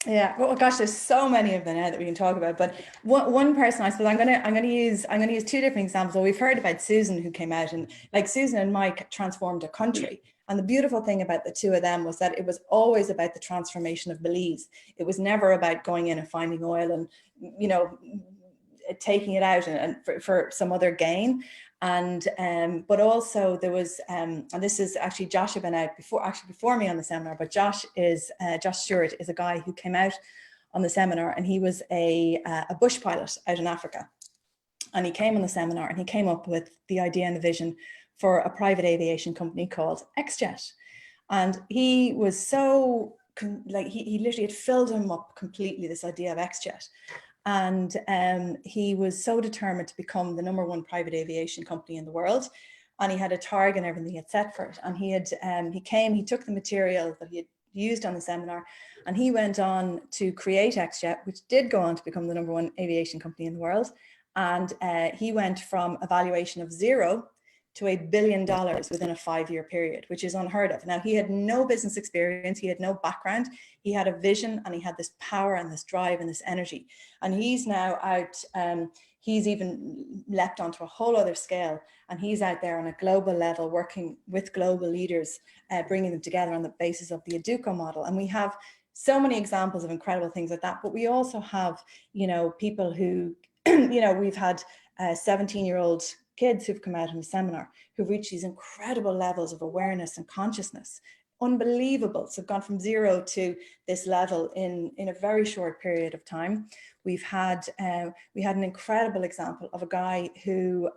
Yeah, well, gosh, there's so many of them now that we can talk about. But one person, I suppose, I'm gonna use two different examples. Well, we've heard about Susan, who came out, and like Susan and Mike transformed a country. And the beautiful thing about the two of them was that it was always about the transformation of beliefs. It was never about going in and finding oil and, you know, taking it out and for some other gain. And but also there was and this is actually Josh had been out before me on the seminar, but Josh Stewart is a guy who came out on the seminar, and he was a bush pilot out in Africa. And he came on the seminar and he came up with the idea and the vision for a private aviation company called XJet. And he was so, like, he literally had filled him up completely, this idea of XJet. And he was so determined to become the #1 private aviation company in the world. And he had a target and everything he had set for it. And he took the material that he had used on the seminar, and he went on to create XJet, which did go on to become the #1 aviation company in the world. And he went from a valuation of 0 to $1 billion within a 5-year period, which is unheard of. Now, he had no business experience, he had no background, he had a vision, and he had this power and this drive and this energy. And he's now out, he's even leapt onto a whole other scale, and he's out there on a global level working with global leaders, bringing them together on the basis of the EDUCO model. And we have so many examples of incredible things like that, but we also have, you know, people who, you know, we've had 17-year-old kids who've come out in the seminar who've reached these incredible levels of awareness and consciousness. Unbelievable. So gone from 0 to this level in a very short period of time. We had an incredible example of a guy who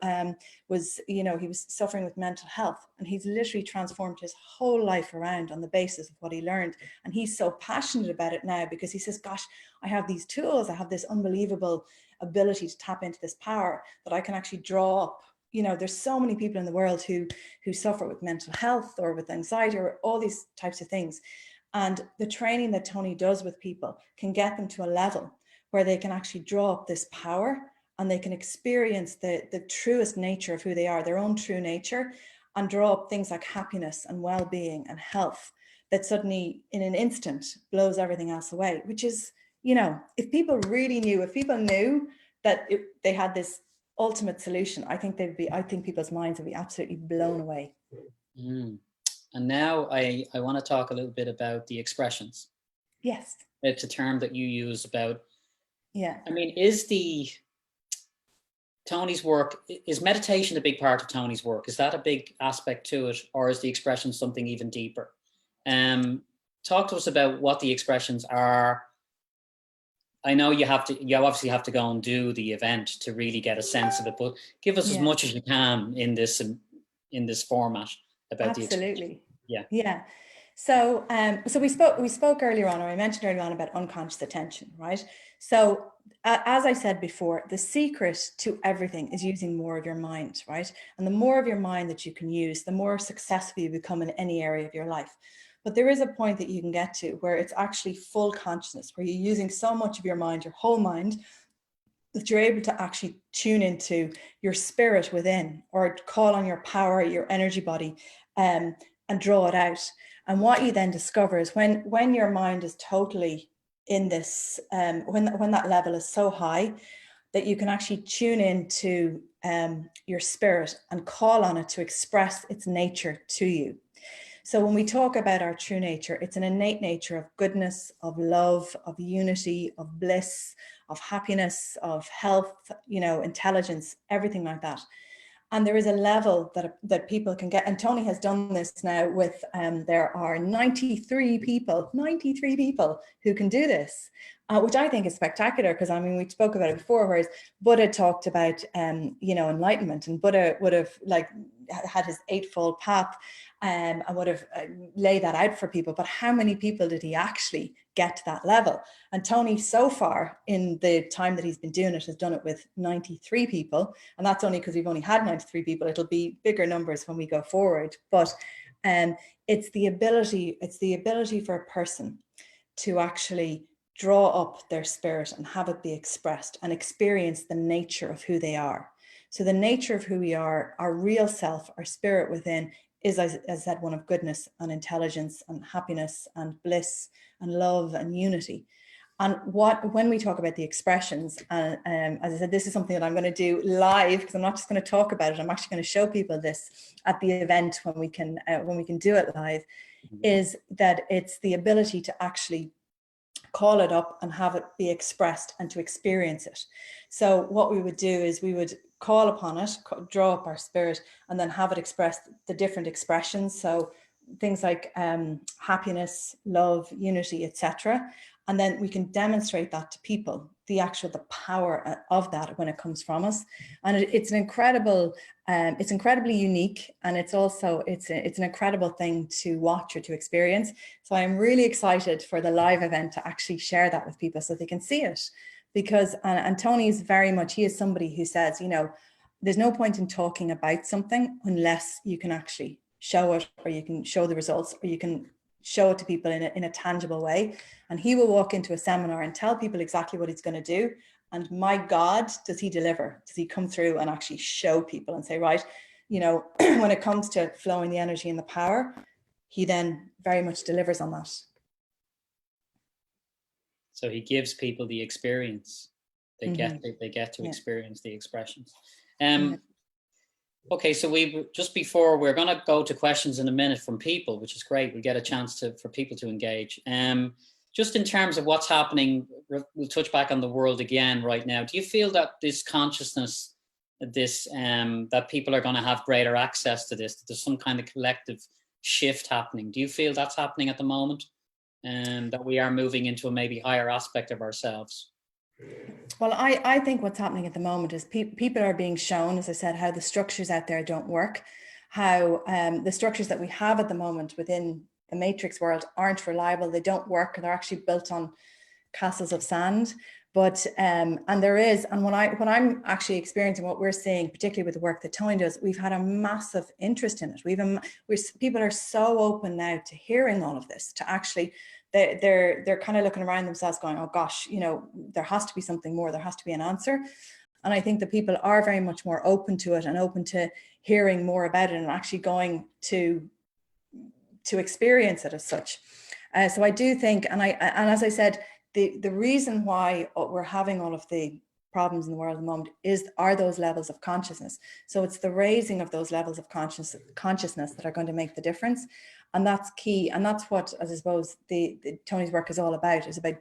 was, you know, he was suffering with mental health, and he's literally transformed his whole life around on the basis of what he learned. And he's so passionate about it now because he says, gosh, I have these tools, I have this unbelievable ability to tap into this power that I can actually draw up. You know, there's so many people in the world who suffer with mental health or with anxiety or all these types of things. And the training that Tony does with people can get them to a level where they can actually draw up this power, and they can experience the truest nature of who they are, their own true nature, and draw up things like happiness and well-being and health that suddenly in an instant blows everything else away, which is, you know, if people knew that they had this ultimate solution, I think people's minds would be absolutely blown away. And now I want to talk a little bit about the expressions. Yes. It's a term that you use about, yeah. I mean, Tony's work, is meditation a big part of Tony's work? Is that a big aspect to it, or is the expression something even deeper? Talk to us about what the expressions are. I know you obviously have to go and do the event to really get a sense of it, but give us as much as you can in this format about the expressions. Absolutely. Yeah. So we spoke earlier on, or I mentioned earlier on, about unconscious attention, right? So as I said before, the secret to everything is using more of your mind, right? And the more of your mind that you can use, the more successful you become in any area of your life. But there is a point that you can get to where it's actually full consciousness, where you're using so much of your mind, your whole mind, that you're able to actually tune into your spirit within, or call on your power, your energy body, and draw it out. And what you then discover is when your mind is totally in this, when that level is so high that you can actually tune into your spirit and call on it to express its nature to you. So when we talk about our true nature, it's an innate nature of goodness, of love, of unity, of bliss, of happiness, of health, you know, intelligence, everything like that. And there is a level that people can get. And Tony has done this now with, there are 93 people who can do this, which I think is spectacular, because I mean, we spoke about it before, whereas Buddha talked about, you know, enlightenment, and Buddha would have like had his eightfold path and would have laid that out for people. But how many people did he actually get to that level? And Tony, so far in the time that he's been doing it, has done it with 93 people. And that's only because we've only had 93 people. It'll be bigger numbers when we go forward. But it's the ability for a person to actually draw up their spirit and have it be expressed and experience the nature of who they are. So the nature of who we are, our real self, our spirit within, is, as I said, one of goodness and intelligence and happiness and bliss and love and unity. And when we talk about the expressions, as I said, this is something that I'm going to do live, because I'm not just going to talk about it. I'm actually going to show people this at the event when we can do it live. Is that it's the ability to actually call it up and have it be expressed and to experience it. So what we would do is we would call upon it, draw up our spirit, and then have it express the different expressions. So things like happiness, love, unity, etc. And then we can demonstrate that to people, the power of that when it comes from us. And it's an incredible, it's incredibly unique, and it's also, it's an incredible thing to watch or to experience. So I'm really excited for the live event to actually share that with people so they can see it. Because, and Tony is very much, he is somebody who says, you know, there's no point in talking about something unless you can actually show it, or you can show the results, or you can show it to people in a tangible way. And he will walk into a seminar and tell people exactly what he's going to do. And my God, does he deliver? Does he come through and actually show people and say, right, you know, when it comes to flowing the energy and the power, he then very much delivers on that. So he gives people the experience. They get to experience the expressions. Okay, so just before, we're going to go to questions in a minute from people, which is great. We get a chance for people to engage. Just in terms of what's happening, we'll touch back on the world again right now. Do you feel that this consciousness, that people are going to have greater access to this, that there's some kind of collective shift happening? Do you feel that's happening at the moment? That we are moving into a maybe higher aspect of ourselves? Well, I think what's happening at the moment is people are being shown, as I said, how the structures out there don't work, how the structures that we have at the moment within the matrix world aren't reliable, they don't work, they're actually built on castles of sand. But and when I'm actually experiencing what we're seeing, particularly with the work that Tony does, we've had a massive interest in it. People are so open now to hearing all of this, to actually, they're kind of looking around themselves going, oh gosh, you know, there has to be something more, there has to be an answer. And I think that people are very much more open to it and open to hearing more about it and actually going to experience it as such. So I do think, and as I said, the reason why we're having all of the problems in the world at the moment are those levels of consciousness. So it's the raising of those levels of consciousness that are going to make the difference. And that's key. And that's what, as I suppose, the Tony's work is all about, is about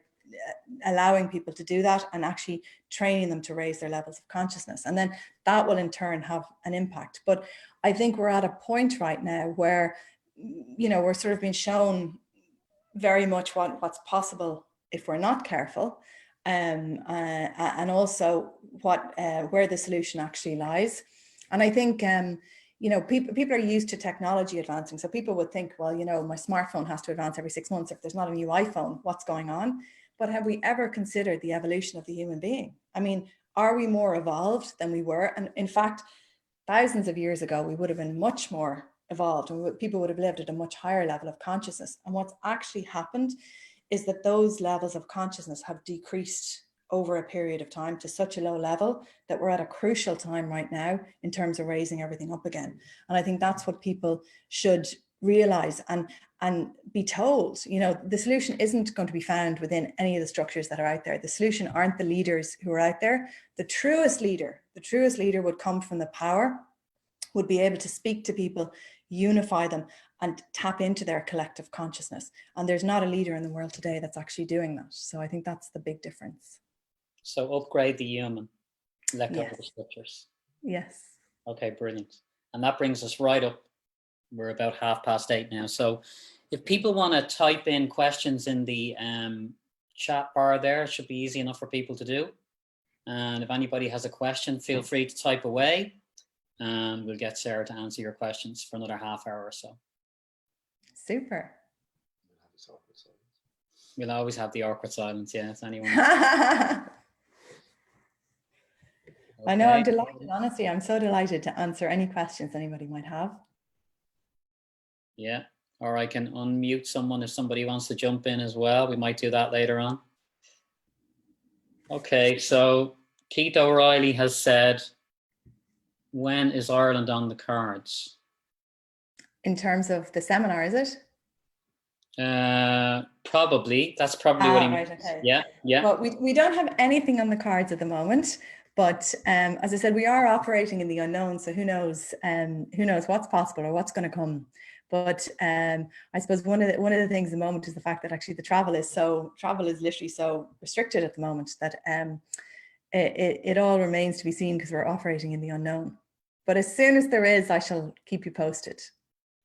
allowing people to do that and actually training them to raise their levels of consciousness. And then that will in turn have an impact. But I think we're at a point right now where, you know, we're sort of being shown very much what's possible if we're not careful, and also where the solution actually lies. And I think you know, people are used to technology advancing, so people would think, well, you know, my smartphone has to advance every 6 months. If there's not a new iPhone, what's going on? But have we ever considered the evolution of the human being? I mean, are we more evolved than we were? And in fact, thousands of years ago, we would have been much more evolved, and people would have lived at a much higher level of consciousness. And what's actually happened is that those levels of consciousness have decreased over a period of time to such a low level that we're at a crucial time right now in terms of raising everything up again. And I think that's what people should realize and be told. You know, the solution isn't going to be found within any of the structures that are out there. The solution aren't the leaders who are out there. The truest leader would come from the power, would be able to speak to people, unify them, and tap into their collective consciousness. And there's not a leader in the world today that's actually doing that. So I think that's the big difference. So upgrade the human, let go of the structures. Yes. Okay, brilliant. And that brings us right up. We're about 8:30 now. So if people want to type in questions in the chat bar there, it should be easy enough for people to do. And if anybody has a question, feel free to type away. And we'll get Sarah to answer your questions for another half hour or so. Super. We'll always have the awkward silence, yes, anyone. I know, I'm delighted, honestly. I'm so delighted to answer any questions anybody might have. Yeah, or I can unmute someone if somebody wants to jump in as well. We might do that later on. Okay, so Keith O'Reilly has said, when is Ireland on the cards? In terms of the seminar, is it? Probably. That's probably what he means. Right, okay. Yeah, yeah. Well, we don't have anything on the cards at the moment, but as I said, we are operating in the unknown. So who knows what's possible or what's going to come. But I suppose one of the things at the moment is the fact that actually the travel is literally so restricted at the moment that it all remains to be seen because we're operating in the unknown. But as soon as there is, I shall keep you posted.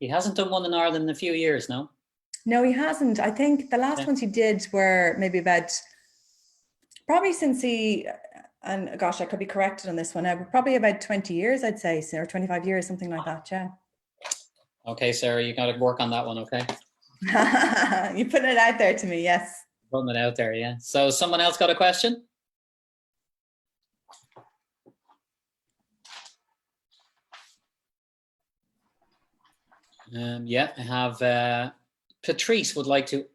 He hasn't done one in Ireland in a few years, no? No, he hasn't. I think the last ones he did were maybe probably since and gosh, I could be corrected on this one now, but probably about 20 years, I'd say, or 25 years, something like that, yeah. Okay, Sarah, you got to work on that one, okay? You're putting it out there to me, yes. Putting it out there, yeah. So someone else got a question? Yeah, I have Patrice would like to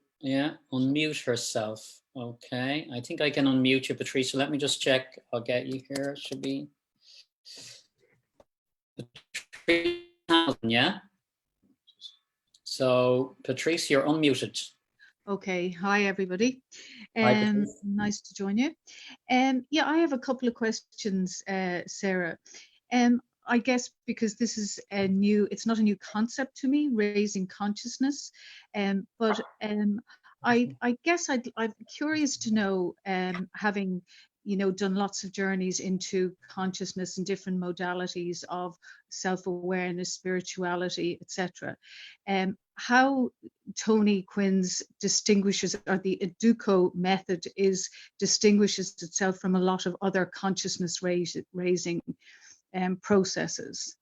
unmute herself. Okay, I think I can unmute you, Patrice. So let me just check. I'll get you here. It should be Patrice, yeah. So Patrice, you're unmuted. Okay, hi everybody. Hi, nice to join you. Yeah, I have a couple of questions, Sarah. I guess because this is it's not a new concept to me, raising consciousness, but I guess I'm curious to know, having done lots of journeys into consciousness and different modalities of self-awareness, spirituality, etc. How Tony Quinn's distinguishes, or the EDUCO method distinguishes itself from a lot of other consciousness raising processes.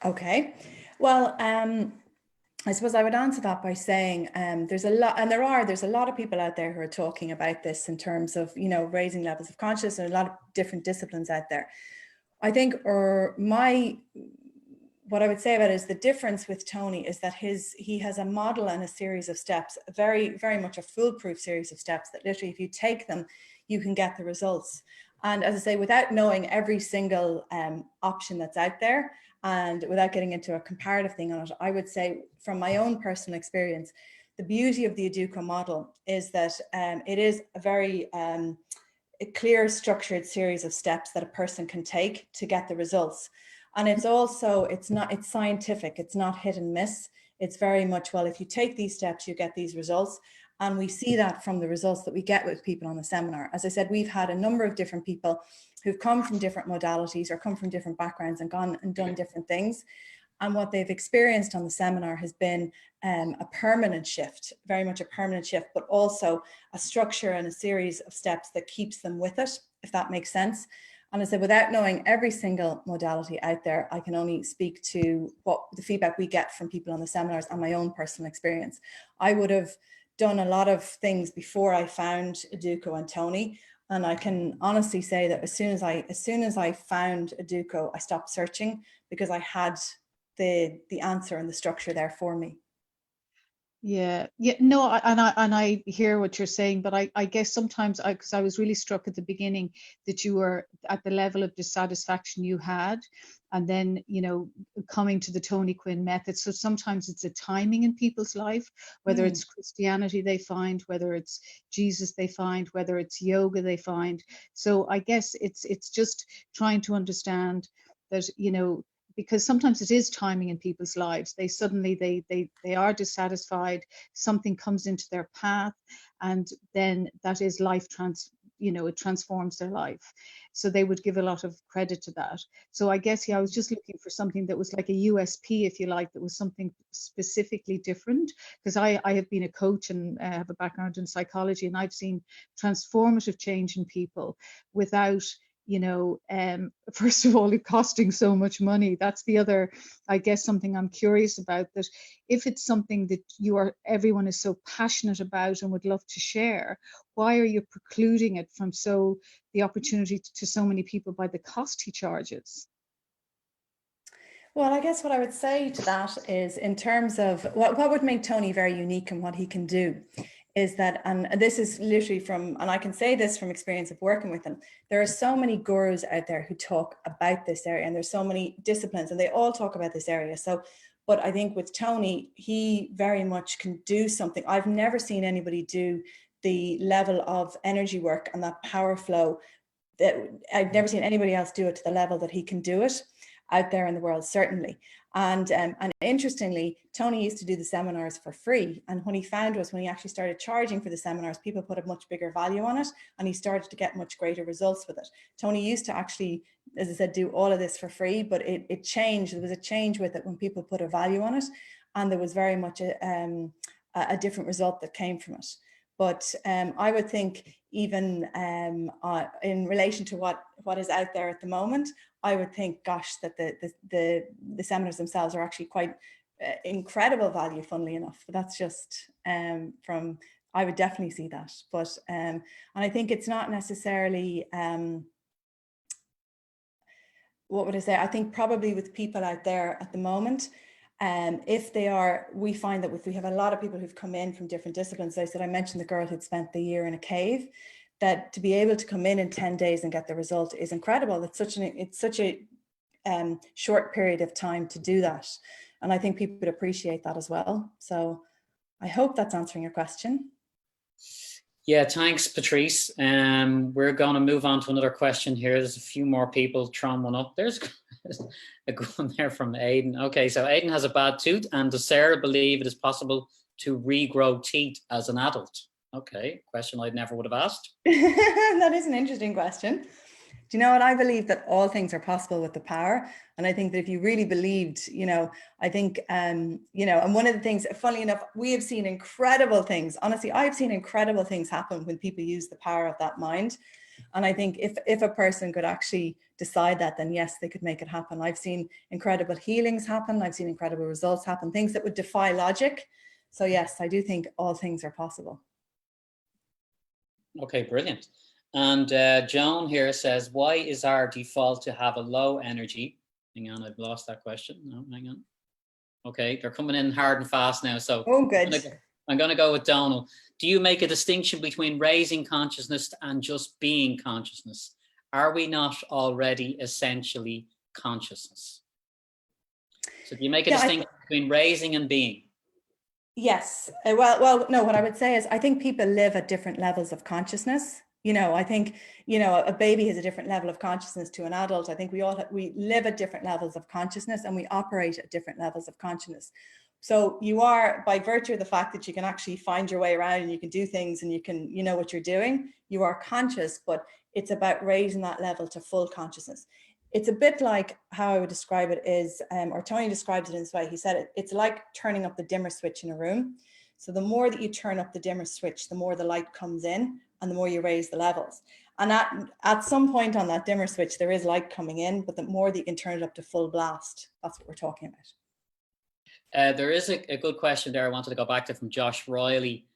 Okay, well, I suppose I would answer that by saying there's a lot of people out there who are talking about this in terms of raising levels of consciousness, and a lot of different disciplines out there. I think, what I would say about it is the difference with Tony is that he has a model and a series of steps, very, very much a foolproof series of steps that literally, if you take them, you can get the results. And as I say, without knowing every single option that's out there, and without getting into a comparative thing on it, I would say from my own personal experience, the beauty of the EDUCO model is that it is a very a clear, structured series of steps that a person can take to get the results. And it's scientific, it's not hit and miss. It's very much, well, if you take these steps, you get these results. And we see that from the results that we get with people on the seminar. As I said, we've had a number of different people who've come from different modalities or come from different backgrounds and gone and done different things. And what they've experienced on the seminar has been a permanent shift, very much a permanent shift, but also a structure and a series of steps that keeps them with it, if that makes sense. And I said, without knowing every single modality out there, I can only speak to what the feedback we get from people on the seminars and my own personal experience. I would have done a lot of things before I found EDUCO and Tony. And I can honestly say that as soon as I found EDUCO, I stopped searching because I had the answer and the structure there for me. Yeah, no, and I hear what you're saying, but I guess sometimes because I was really struck at the beginning that you were at the level of dissatisfaction you had, and then coming to the Tony Quinn method. So sometimes it's a timing in people's life, whether it's Christianity they find, whether it's Jesus they find, whether it's yoga they find. So I guess it's just trying to understand that because sometimes it is timing in people's lives. They suddenly they are dissatisfied, something comes into their path, and then that is it transforms their life. So they would give a lot of credit to that. So I guess I was just looking for something that was like a USP, if you like, that was something specifically different, because I have been a coach and have a background in psychology, and I've seen transformative change in people without first of all, it costing so much money. That's the other, I guess, something I'm curious about, that if it's something that everyone is so passionate about and would love to share, why are you precluding it from the opportunity to so many people by the cost he charges? Well, I guess what I would say to that is, in terms of what would make Tony very unique and what he can do, is that, and this is literally and I can say this from experience of working with them, there are so many gurus out there who talk about this area, and there's so many disciplines and they all talk about this area. So, But I think with Tony, he very much can do something. I've never seen anybody do the level of energy work and that power flow. That I've never seen anybody else do it to the level that he can do it out there in the world, certainly. And interestingly, Tony used to do the seminars for free. And what he found was when he actually started charging for the seminars, people put a much bigger value on it, and he started to get much greater results with it. Tony used to actually, as I said, do all of this for free, but it changed. There was a change with it when people put a value on it, and there was very much a different result that came from it. But I would think even in relation to what is out there at the moment, I would think, gosh, that the seminars themselves are actually quite incredible value, funnily enough. But that's just from, I would definitely see that. But and I think it's not necessarily, what would I say? I think probably with people out there at the moment, if they are, we find that we have a lot of people who've come in from different disciplines. I mentioned the girl who'd spent the year in a cave, that to be able to come in 10 days and get the result is incredible. It's such a short period of time to do that. And I think people would appreciate that as well. So I hope that's answering your question. Yeah, thanks, Patrice. We're going to move on to another question here. There's a few more people throwing one up. There's a good one there from Aidan. Okay, so Aidan has a bad tooth, and does Sarah believe it is possible to regrow teeth as an adult? Okay, question I never would have asked. That is an interesting question. Do you know what? I believe that all things are possible with the power. And I think that if you really believed, I think, and one of the things, funnily enough, we have seen incredible things. Honestly, I've seen incredible things happen when people use the power of that mind. And I think if a person could actually decide that, then yes, they could make it happen. I've seen incredible healings happen. I've seen incredible results happen, things that would defy logic. So yes, I do think all things are possible. Okay, brilliant. And Joan here says, why is our default to have a low energy? Hang on, I've lost that question. No, hang on. Okay, they're coming in hard and fast now. So oh, good. I'm going to go with Donald. Do you make a distinction between raising consciousness and just being consciousness? Are we not already essentially consciousness? So do you make a distinction between raising and being? Yes. Well, no, what I would say is I think people live at different levels of consciousness. I think, a baby has a different level of consciousness to an adult. I think we live at different levels of consciousness, and we operate at different levels of consciousness. So you are, by virtue of the fact that you can actually find your way around and you can do things and you know what you're doing, you are conscious, but it's about raising that level to full consciousness. It's a bit like how I would describe it is, or Tony describes it in this way. He said it's like turning up the dimmer switch in a room. So the more that you turn up the dimmer switch, the more the light comes in and the more you raise the levels. And at some point on that dimmer switch, there is light coming in, but the more that you can turn it up to full blast, that's what we're talking about. There is a good question there I wanted to go back to from Josh Riley.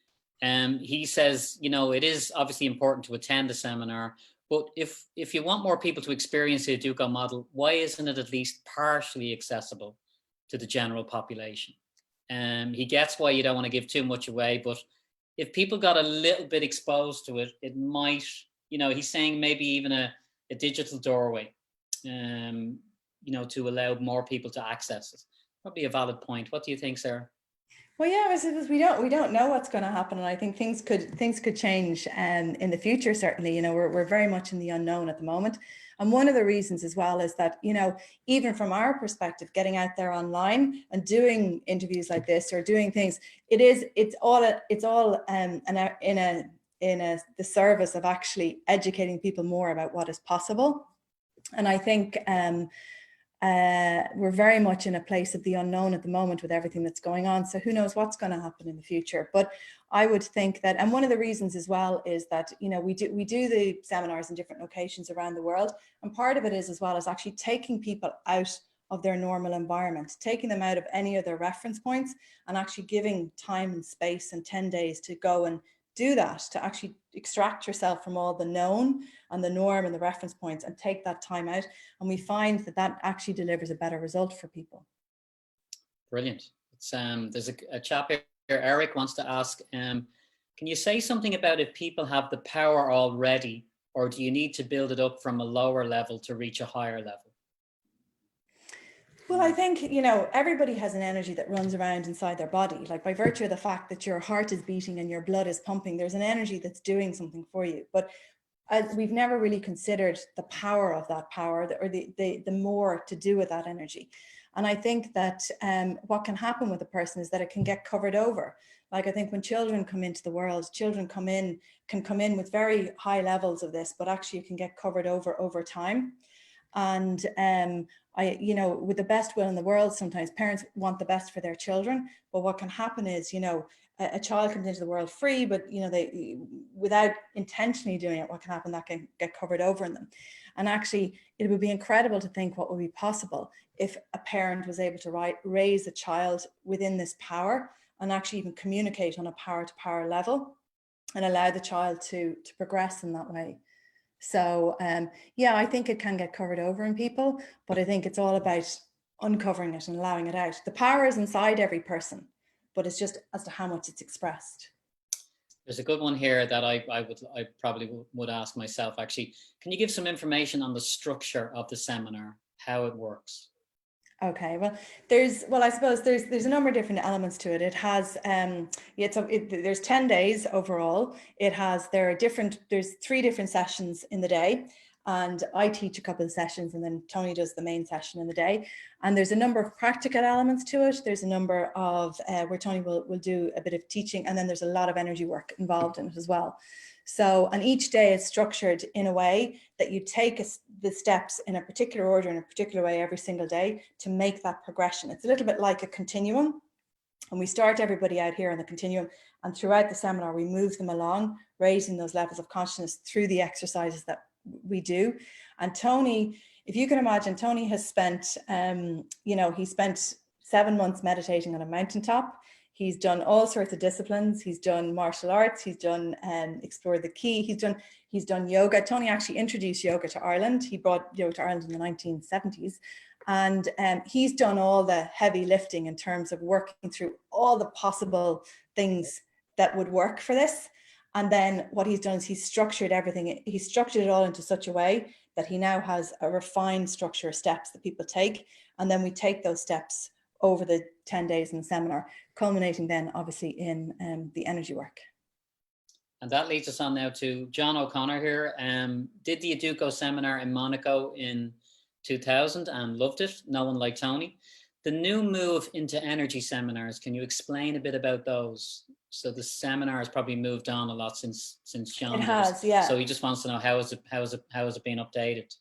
He says, it is obviously important to attend the seminar, but if you want more people to experience the EDUCO model, why isn't it at least partially accessible to the general population? He gets why you don't want to give too much away, but if people got a little bit exposed to it, it might, he's saying maybe even a digital doorway, to allow more people to access it. Probably a valid point. What do you think, Sarah? Well, yeah, I suppose we don't know what's going to happen, and I think things could change in the future. Certainly, we're very much in the unknown at the moment. And one of the reasons as well is that, even from our perspective, getting out there online and doing interviews like this or doing things, it's all in the service of actually educating people more about what is possible. And I think we're very much in a place of the unknown at the moment with everything that's going on. So who knows what's going to happen in the future. But I would think that, and one of the reasons as well is that, we do the seminars in different locations around the world. And part of it is as well as actually taking people out of their normal environment, taking them out of any of their reference points and actually giving time and space and 10 days to go and do that, to actually extract yourself from all the known and the norm and the reference points and take that time out. And we find that actually delivers a better result for people. Brilliant. It's there's a chap here, Eric, wants to ask, can you say something about if people have the power already, or do you need to build it up from a lower level to reach a higher level? Well, I think, you know, everybody has an energy that runs around inside their body. Like by virtue of the fact that your heart is beating and your blood is pumping, there's an energy that's doing something for you. But we've never really considered the power of that power, or the more to do with that energy. And I think that what can happen with a person is that it can get covered over. Like I think when children come into the world, children can come in with very high levels of this, but actually it can get covered over time. And you know, with the best will in the world, sometimes parents want the best for their children, but what can happen is, you know, a child comes into the world free, but you know, they, without intentionally doing it, what can happen, that can get covered over in them. And actually it would be incredible to think what would be possible if a parent was able to raise a child within this power, and actually even communicate on a power to power level, and allow the child to progress in that way. So yeah, I think it can get covered over in people, but I think it's all about uncovering it and allowing it out. The power is inside every person, but it's just as to how much it's expressed. There's a good one here that I probably would ask myself, actually. Can you give some information on the structure of the seminar, how it works? Okay, well, I suppose there's a number of different elements to it. It has, there's 10 days overall. There's 3 different sessions in the day, and I teach a couple of sessions, and then Tony does the main session in the day. And there's a number of practical elements to it. There's a number of where Tony will do a bit of teaching, and then there's a lot of energy work involved in it as well. So, and each day is structured in a way that you take the steps in a particular order, in a particular way every single day to make that progression. It's a little bit like a continuum. And we start everybody out here on the continuum, and throughout the seminar, we move them along, raising those levels of consciousness through the exercises that we do. And Tony, if you can imagine, Tony has spent, you know, he spent 7 months meditating on a mountaintop. He's done all sorts of disciplines. He's done martial arts. He's done Explore the Key. He's done yoga. Tony actually introduced yoga to Ireland. He brought yoga to Ireland in the 1970s. And he's done all the heavy lifting in terms of working through all the possible things that would work for this. And then what he's done is he's structured everything. He's structured it all into such a way that he now has a refined structure of steps that people take. And then we take those steps over the 10 days in the seminar, culminating then obviously in the energy work. And that leads us on now to John O'Connor here. Did the EDUCO seminar in Monaco in 2000 and loved it. No one like Tony. The new move into energy seminars, can you explain a bit about those? So the seminar has probably moved on a lot since John. It has, yeah. So he just wants to know how is it being updated?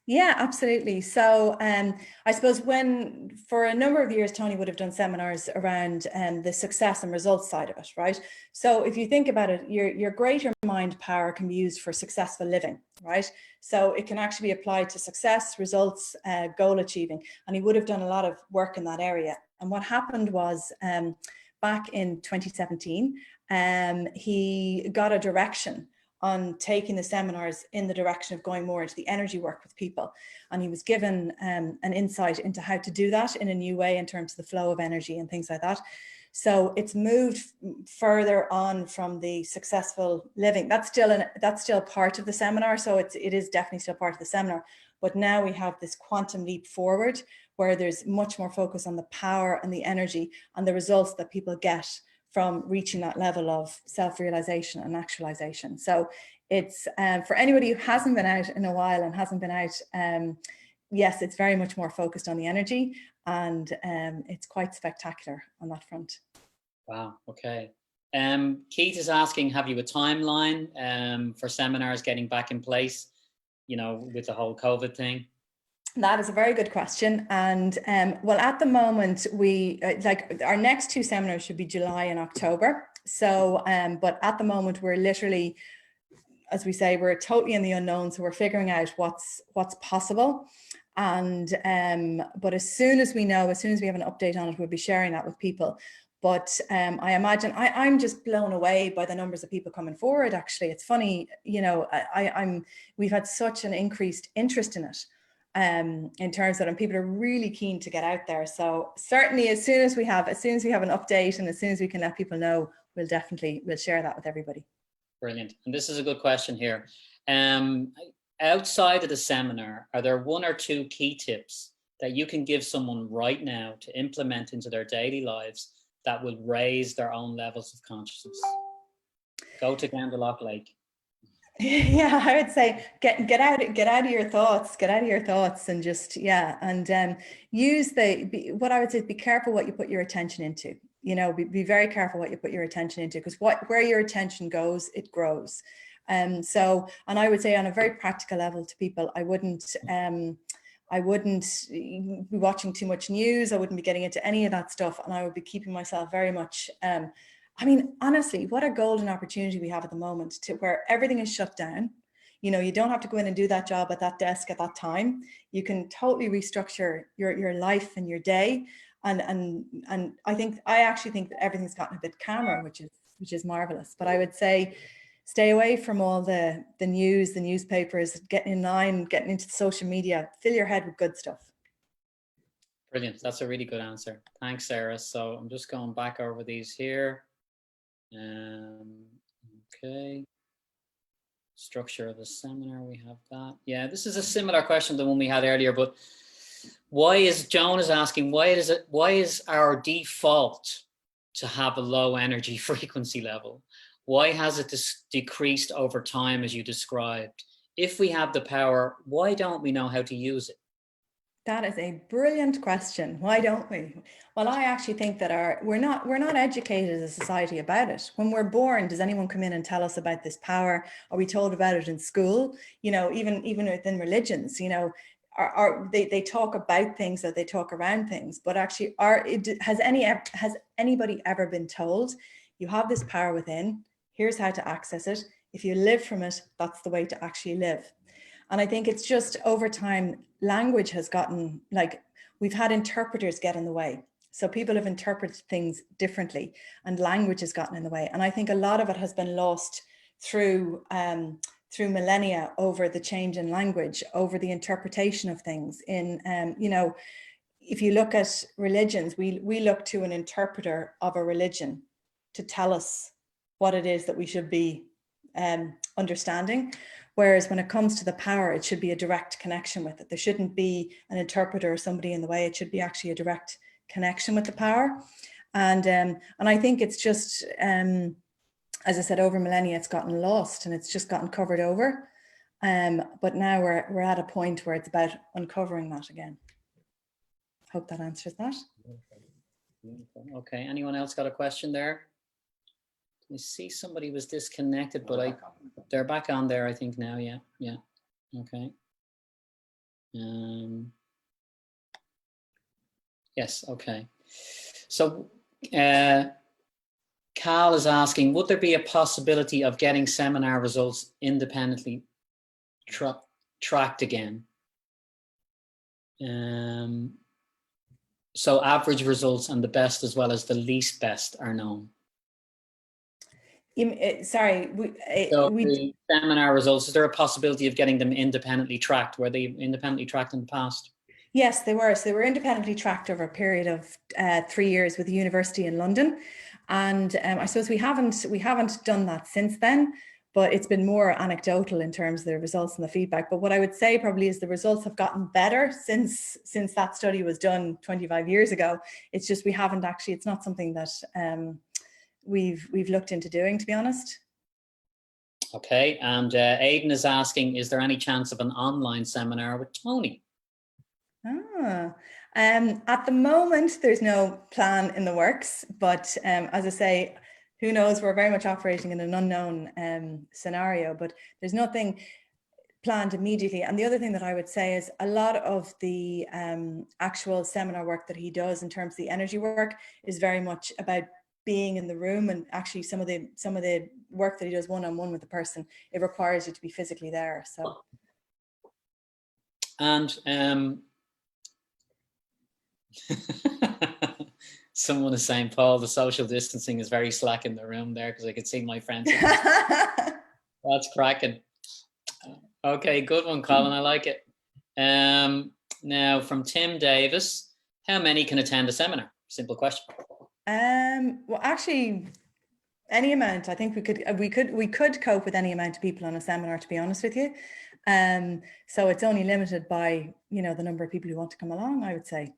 Yeah, absolutely. So I suppose for a number of years, Tony would have done seminars around the success and results side of it, right? So if you think about it, your greater mind power can be used for successful living, right? So it can actually be applied to success, results, goal achieving. And he would have done a lot of work in that area. And what happened was back in 2017, he got a direction on taking the seminars in the direction of going more into the energy work with people. And he was given an insight into how to do that in a new way in terms of the flow of energy and things like that. So it's moved further on from the successful living. That's still part of the seminar. So it is definitely still part of the seminar. But now we have this quantum leap forward where there's much more focus on the power and the energy and the results that people get from reaching that level of self-realization and actualization. So it's for anybody who hasn't been out in a while and hasn't been out, yes, it's very much more focused on the energy, and it's quite spectacular on that front. Wow, okay. Keith is asking, have you a timeline for seminars getting back in place, you know, with the whole COVID thing? That is a very good question. And well, at the moment, we our next 2 seminars should be July and October. So, but at the moment, we're literally, as we say, we're totally in the unknown. So we're figuring out what's possible. And but as soon as we know, as soon as we have an update on it, we'll be sharing that with people. But I imagine I'm just blown away by the numbers of people coming forward. Actually, it's funny, you know, we've had such an increased interest in it. In terms of, and people are really keen to get out there. So certainly as soon as we have an update and as soon as we can let people know, we'll share that with everybody. Brilliant. And this is a good question here. Outside of the seminar, are there 1 or 2 key tips that you can give someone right now to implement into their daily lives that will raise their own levels of consciousness? Go to Ganderloch Lake. Yeah, I would say get out of your thoughts, and just, use what I would say is be careful what you put your attention into. You know, be very careful what you put your attention into, because where your attention goes, it grows. And I would say on a very practical level to people, I wouldn't be watching too much news. I wouldn't be getting into any of that stuff, and I would be keeping myself very much. I mean, honestly, what a golden opportunity we have at the moment, to where everything is shut down. You know, you don't have to go in and do that job at that desk at that time. You can totally restructure your life and your day. And I actually think that everything's gotten a bit calmer, which is marvelous. But I would say stay away from all the news, the newspapers, getting in line, getting into social media. Fill your head with good stuff. Brilliant. That's a really good answer. Thanks, Sarah. So I'm just going back over these here. Okay. Structure of the seminar, we have that. Yeah, this is a similar question to the one we had earlier, but Joan is asking, why is our default to have a low energy frequency level? Why has it decreased over time, as you described? If we have the power, why don't we know how to use it? That is a brilliant question. Why don't we? Well, I actually think that we're not educated as a society about it. When we're born, does anyone come in and tell us about this power? Are we told about it in school? You know, even within religions, you know, they talk about things, that they talk around things, but actually has anybody ever been told, you have this power within, here's how to access it. If you live from it, that's the way to actually live. And I think it's just over time, language has gotten, like, we've had interpreters get in the way. So people have interpreted things differently, and language has gotten in the way. And I think a lot of it has been lost through millennia, over the change in language, over the interpretation of things. You know, if you look at religions, we look to an interpreter of a religion to tell us what it is that we should be understanding. Whereas when it comes to the power, it should be a direct connection with it. There shouldn't be an interpreter or somebody in the way. It should be actually a direct connection with the power. And I think it's just, as I said, over millennia, it's gotten lost and it's just gotten covered over. But now we're at a point where it's about uncovering that again. Hope that answers that. Okay, anyone else got a question there? I see somebody was disconnected, but they're back on there, I think now. Yeah. Okay. Yes. Okay. So, Cal is asking, would there be a possibility of getting seminar results independently tracked again? So average results and the best as well as the least best are known. Sorry, the seminar results, is there a possibility of getting them independently tracked? Were they independently tracked in the past? Yes, they were. So they were independently tracked over a period of 3 years with the university in London. And I suppose we haven't done that since then, but it's been more anecdotal in terms of the results and the feedback. But what I would say probably is the results have gotten better since that study was done 25 years ago. It's just it's not something that we've looked into doing, to be honest. Okay, and Aidan is asking, is there any chance of an online seminar with Tony? At the moment, there's no plan in the works, but as I say, who knows, we're very much operating in an unknown scenario, but there's nothing planned immediately. And the other thing that I would say is a lot of the actual seminar work that he does in terms of the energy work is very much about being in the room, and actually some of the work that he does one-on-one with the person, it requires you to be physically there. So, and someone is saying, Paul, the social distancing is very slack in the room there, because I could see my friends. That's cracking. Okay, good one, Colin. I like it. Now from Tim Davis, how many can attend a seminar? Simple question. Well, actually, any amount. I think we could cope with any amount of people on a seminar, to be honest with you. So it's only limited by, the number of people who want to come along, I would say.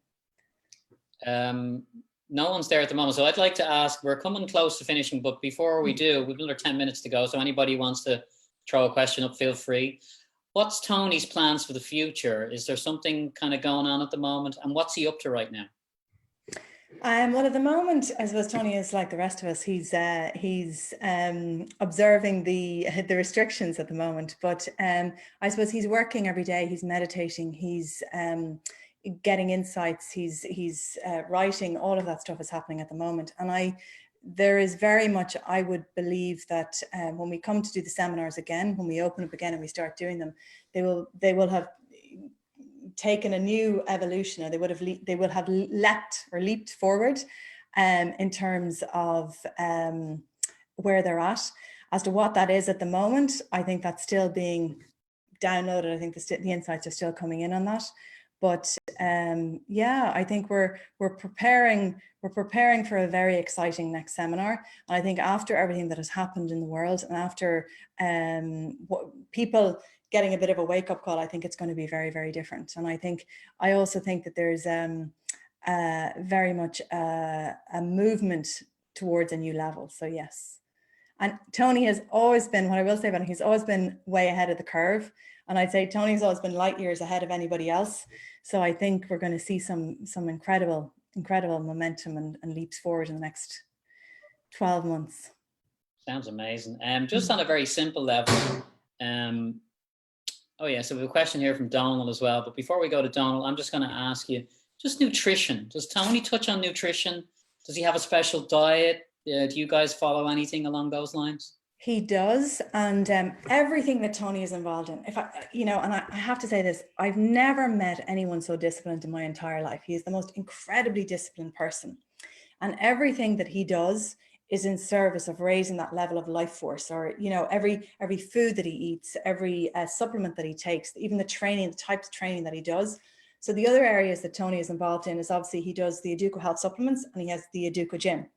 No one's there at the moment. So I'd like to ask, we're coming close to finishing, but before we do, we've another 10 minutes to go. So anybody wants to throw a question up, feel free. What's Tony's plans for the future? Is there something kind of going on at the moment? And what's he up to right now? Well, at the moment, I suppose Tony is like the rest of us. He's observing the restrictions at the moment, but I suppose he's working every day. He's meditating. He's getting insights. He's writing. All of that stuff is happening at the moment, and there is very much, I would believe that when we come to do the seminars again, when we open up again and we start doing them, they will have taken a new evolution, or they would have leaped forward in terms of where they're at. As to what that is at the moment, I think that's still being downloaded. I think the insights are still coming in on that. But yeah, I think we're preparing for a very exciting next seminar. And I think after everything that has happened in the world, and after people getting a bit of a wake-up call, I think it's going to be very, very different. And I also think that there's very much a movement towards a new level. So yes. And Tony has always been, what I will say about him, he's always been way ahead of the curve. And I'd say Tony's always been light years ahead of anybody else. So I think we're going to see some incredible momentum and leaps forward in the next 12 months. Sounds amazing. Just on a very simple level, oh yeah, so we have a question here from Donald as well. But before we go to Donald, I'm just going to ask you, just nutrition. Does Tony touch on nutrition? Does he have a special diet? Do you guys follow anything along those lines? He does, and everything that Tony is involved in. I have to say this, I've never met anyone so disciplined in my entire life. He is the most incredibly disciplined person, and everything that he does is in service of raising that level of life force, or every food that he eats, every supplement that he takes, even the types of training that he does. So the other areas that Tony is involved in is obviously he does the EDUCO Health Supplements, and he has the EDUCO Gym,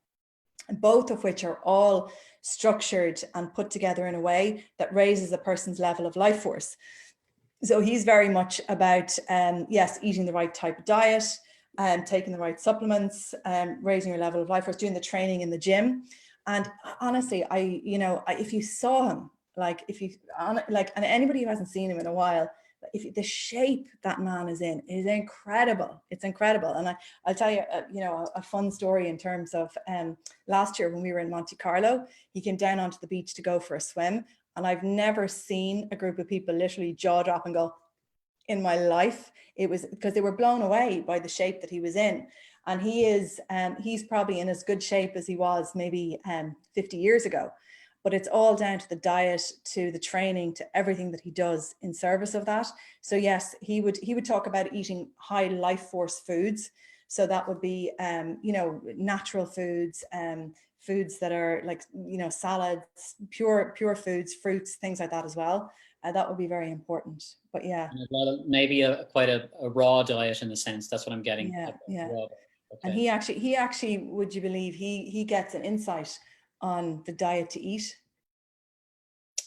both of which are all structured and put together in a way that raises a person's level of life force. So he's very much about, yes, eating the right type of diet, taking the right supplements, raising your level of life force, doing the training in the gym. And honestly, if you saw him, and anybody who hasn't seen him in a while, the shape that man is in is incredible. It's incredible. And I'll tell you, a fun story in terms of last year when we were in Monte Carlo, he came down onto the beach to go for a swim. And I've never seen a group of people literally jaw drop and go in my life. It was because they were blown away by the shape that he was in. And he's probably in as good shape as he was maybe 50 years ago. But it's all down to the diet, to the training, to everything that he does in service of that. So yes, he would talk about eating high life force foods. So that would be, natural foods, foods that are like, salads, pure foods, fruits, things like that as well. That would be very important. But yeah. Maybe quite a raw diet in a sense. That's what I'm getting. Yeah. Okay. And he actually, would you believe, he gets an insight on the diet to eat.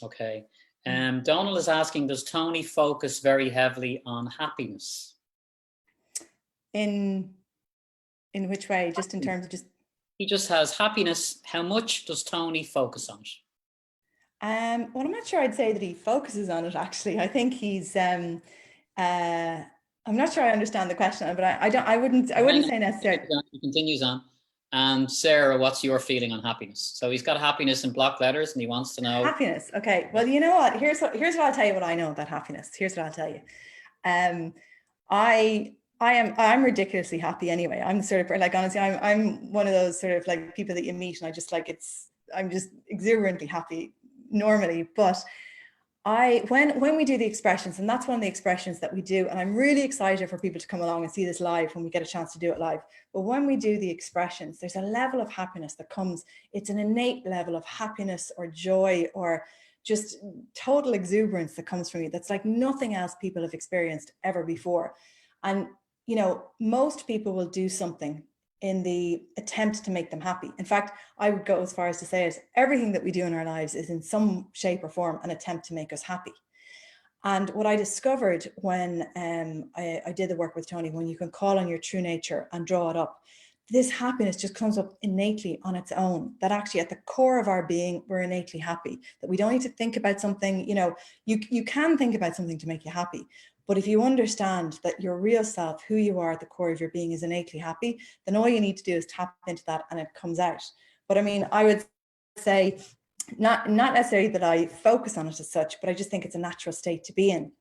Okay. Donald is asking, does Tony focus very heavily on happiness? In which way? Just in terms of He just has happiness. How much does Tony focus on it? Well, I'm not sure I'd say that he focuses on it, actually. I think he's I'm not sure I understand the question, but I wouldn't say necessarily. He continues on. And Sarah, what's your feeling on happiness? So he's got happiness in block letters and he wants to know. Happiness. Okay. Well, you know what? Here's what I'll tell you what I know about happiness. Here's what I'll tell you. I'm ridiculously happy anyway. I'm sort of like, honestly, I'm one of those sort of like people that you meet and I just like, I'm just exuberantly happy normally. But when we do the expressions, and that's one of the expressions that we do, and I'm really excited for people to come along and see this live when we get a chance to do it live. But when we do the expressions, there's a level of happiness that comes. It's an innate level of happiness or joy or just total exuberance that comes from you. That's like nothing else people have experienced ever before. And, most people will do something in the attempt to make them happy. In fact, I would go as far as to say is everything that we do in our lives is in some shape or form an attempt to make us happy. And what I discovered when I did the work with Tony, when you can call on your true nature and draw it up, this happiness just comes up innately on its own, that actually at the core of our being, we're innately happy, that we don't need to think about something. You know, you can think about something to make you happy, but if you understand that your real self, who you are at the core of your being, is innately happy, then all you need to do is tap into that and it comes out. But I mean, I would say not necessarily that I focus on it as such, but I just think it's a natural state to be in.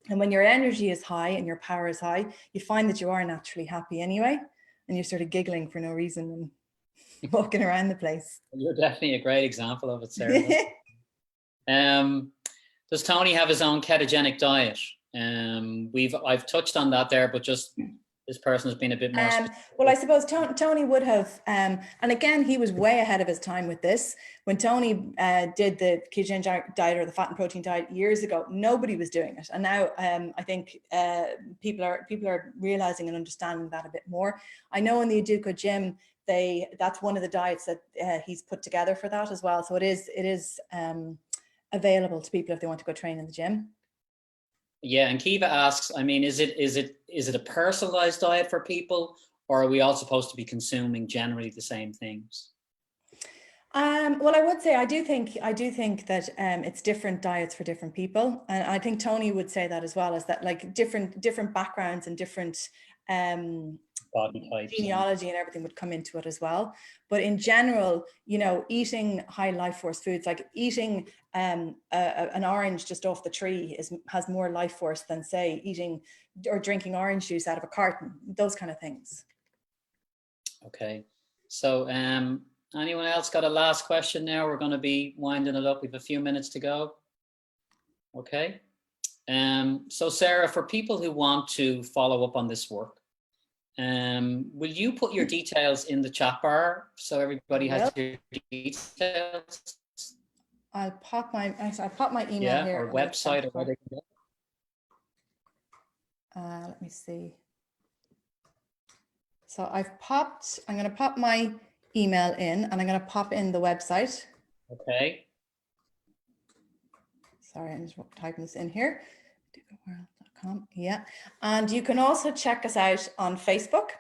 And when your energy is high and your power is high, you find that you are naturally happy anyway, and you're sort of giggling for no reason and walking around the place. You're definitely a great example of it, Sarah. Does Tony have his own ketogenic diet? I've touched on that there, but just this person has been a bit more well, I suppose Tony would have, and again, he was way ahead of his time with this. When Tony did the ketogenic diet or the fat and protein diet years ago, nobody was doing it, and now I think people are realizing and understanding that a bit more. I know in the EDUCO gym, that's one of the diets that he's put together for that as well. So it is available to people if they want to go train in the gym. Yeah, and Kiva asks, I mean, is it a personalized diet for people, or are we all supposed to be consuming generally the same things? Well, I would say I do think that it's different diets for different people, and I think Tony would say that as well, is that like different backgrounds and different Body types, genealogy and everything would come into it as well. But in general, you know, eating high life force foods, like eating an orange just off the tree has more life force than, say, eating or drinking orange juice out of a carton, those kind of things. Okay, so anyone else got a last question now? We're going to be winding it up. We have a few minutes to go. Okay, so Sarah, for people who want to follow up on this work, will you put your details in the chat bar so everybody has your details? I'll pop my email here. Or website, or where they can go. Let me see. So I'm going to pop my email in, and I'm going to pop in the website. Okay. Sorry, I'm just typing this in here. educoworld.com. Yeah. And you can also check us out on Facebook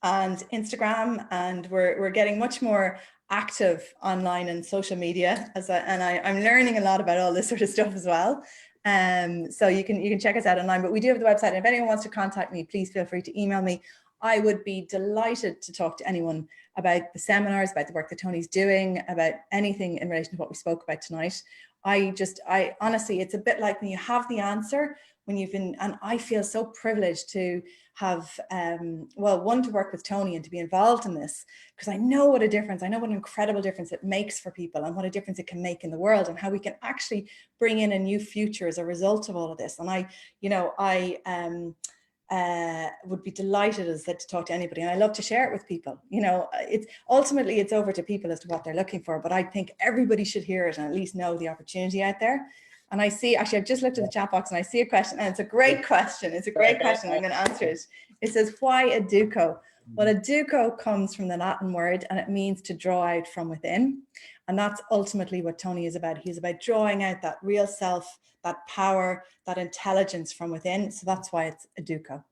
and Instagram, and we're getting much more active online and social media I'm learning a lot about all this sort of stuff as well. So you can check us out online, but we do have the website, and if anyone wants to contact me, please feel free to email me. I would be delighted to talk to anyone about the seminars, about the work that Tony's doing, about anything in relation to what we spoke about tonight. I honestly, it's a bit like when you have the answer, when you've been, and I feel so privileged to have, one, to work with Tony and to be involved in this, because I know what an incredible difference it makes for people, and what a difference it can make in the world, and how we can actually bring in a new future as a result of all of this. And I would be delighted, as I said, to talk to anybody, and I love to share it with people. You know, it's over to people as to what they're looking for, but I think everybody should hear it and at least know the opportunity out there. And I see, actually, I've just looked at the chat box and I see a question, and it's a great question. It's a great question. I'm going to answer it. It says, why EDUCO? Well, EDUCO comes from the Latin word, and it means to draw out from within. And that's ultimately what Tony is about. He's about drawing out that real self, that power, that intelligence from within. So that's why it's EDUCO.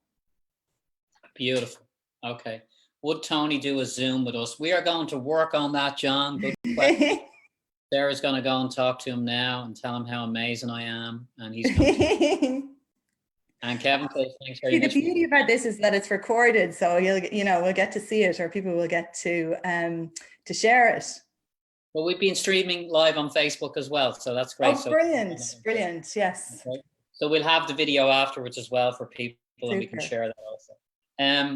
Beautiful. Okay. Would Tony do a Zoom with us? We are going to work on that, John. Good question. Sarah's going to go and talk to him now and tell him how amazing I am. And he's going to... And Kevin says, thanks very much. The beauty about this is that it's recorded, so we'll get to see it, or people will get to share it. Well, we've been streaming live on Facebook as well, so that's great. Oh, brilliant, brilliant, yes. Okay. So we'll have the video afterwards as well for people. Super. And we can share that also.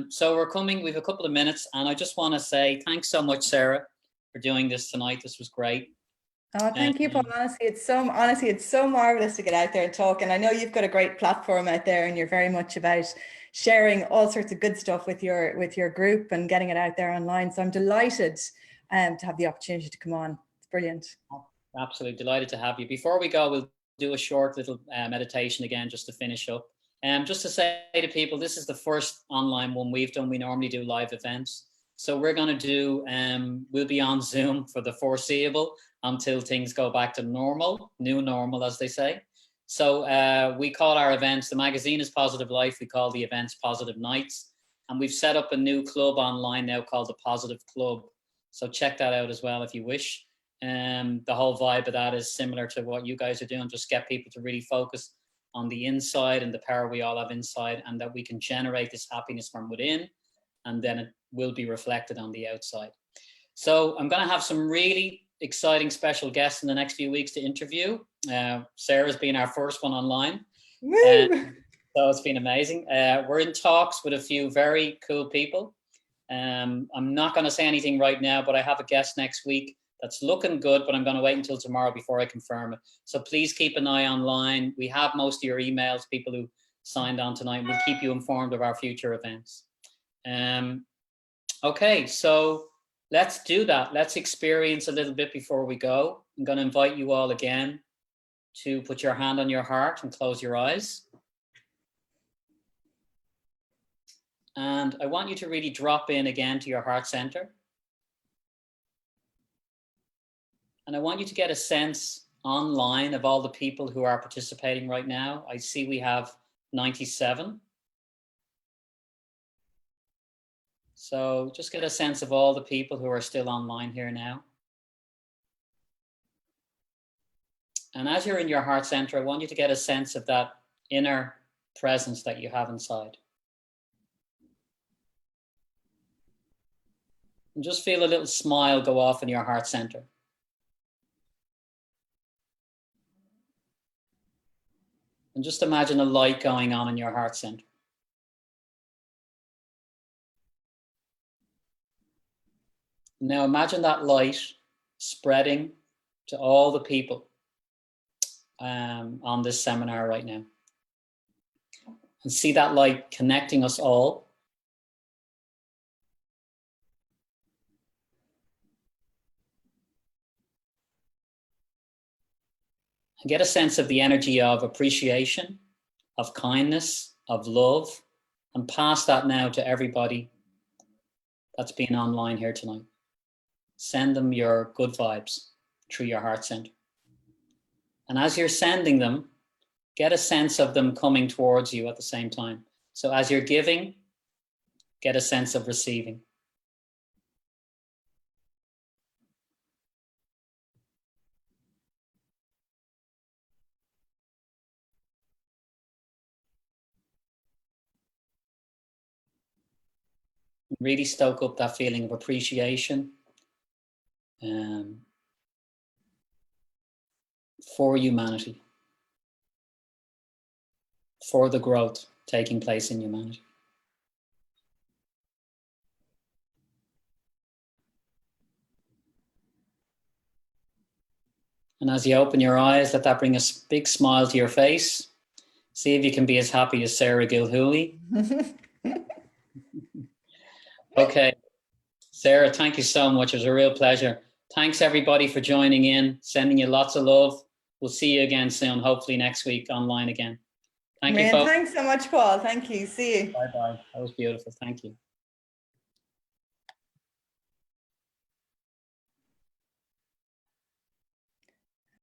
So we have a couple of minutes, and I just want to say thanks so much, Sarah, for doing this tonight. This was great. Oh, thank you, Paul. Honestly, it's so marvelous to get out there and talk. And I know you've got a great platform out there, and you're very much about sharing all sorts of good stuff with your group and getting it out there online. So I'm delighted to have the opportunity to come on. It's brilliant. Absolutely delighted to have you. Before we go, we'll do a short little meditation again, just to finish up. Just to say to people, this is the first online one we've done. We normally do live events. So we're going to do, we'll be on Zoom for the foreseeable until things go back to normal, new normal, as they say. So we call our events, the magazine is Positive Life. We call the events Positive Nights. And we've set up a new club online now called the Positive Club. So check that out as well if you wish. The whole vibe of that is similar to what you guys are doing. Just get people to really focus on the inside and the power we all have inside, and that we can generate this happiness from within, and then it will be reflected on the outside. So I'm going to have some really exciting special guests in the next few weeks to interview. Sarah's been our first one online. So it's been amazing. We're in talks with a few very cool people. I'm not going to say anything right now, but I have a guest next week that's looking good, but I'm going to wait until tomorrow before I confirm it. So please keep an eye online. We have most of your emails, people who signed on tonight. We'll keep you informed of our future events. Okay, so let's do that. Let's experience a little bit before we go. I'm going to invite you all again to put your hand on your heart and close your eyes. And I want you to really drop in again to your heart center. And I want you to get a sense online of all the people who are participating right now. I see we have 97. So just get a sense of all the people who are still online here now. And as you're in your heart center, I want you to get a sense of that inner presence that you have inside. And just feel a little smile go off in your heart center. And just imagine a light going on in your heart center. Now imagine that light spreading to all the people on this seminar right now. And see that light connecting us all. And get a sense of the energy of appreciation, of kindness, of love, and pass that now to everybody that's been online here tonight. Send them your good vibes through your heart center. And as you're sending them, get a sense of them coming towards you at the same time. So as you're giving, get a sense of receiving. Really stoke up that feeling of appreciation for humanity, for the growth taking place in humanity. And as you open your eyes, let that bring a big smile to your face. See if you can be as happy as Sarah Gilhooly. Okay, Sarah, thank you so much. It was a real pleasure. Thanks everybody for joining in, sending you lots of love. We'll see you again soon, hopefully next week online again. Thank you, folks. Thanks so much, Paul. Thank you. See you. Bye-bye. That was beautiful. Thank you.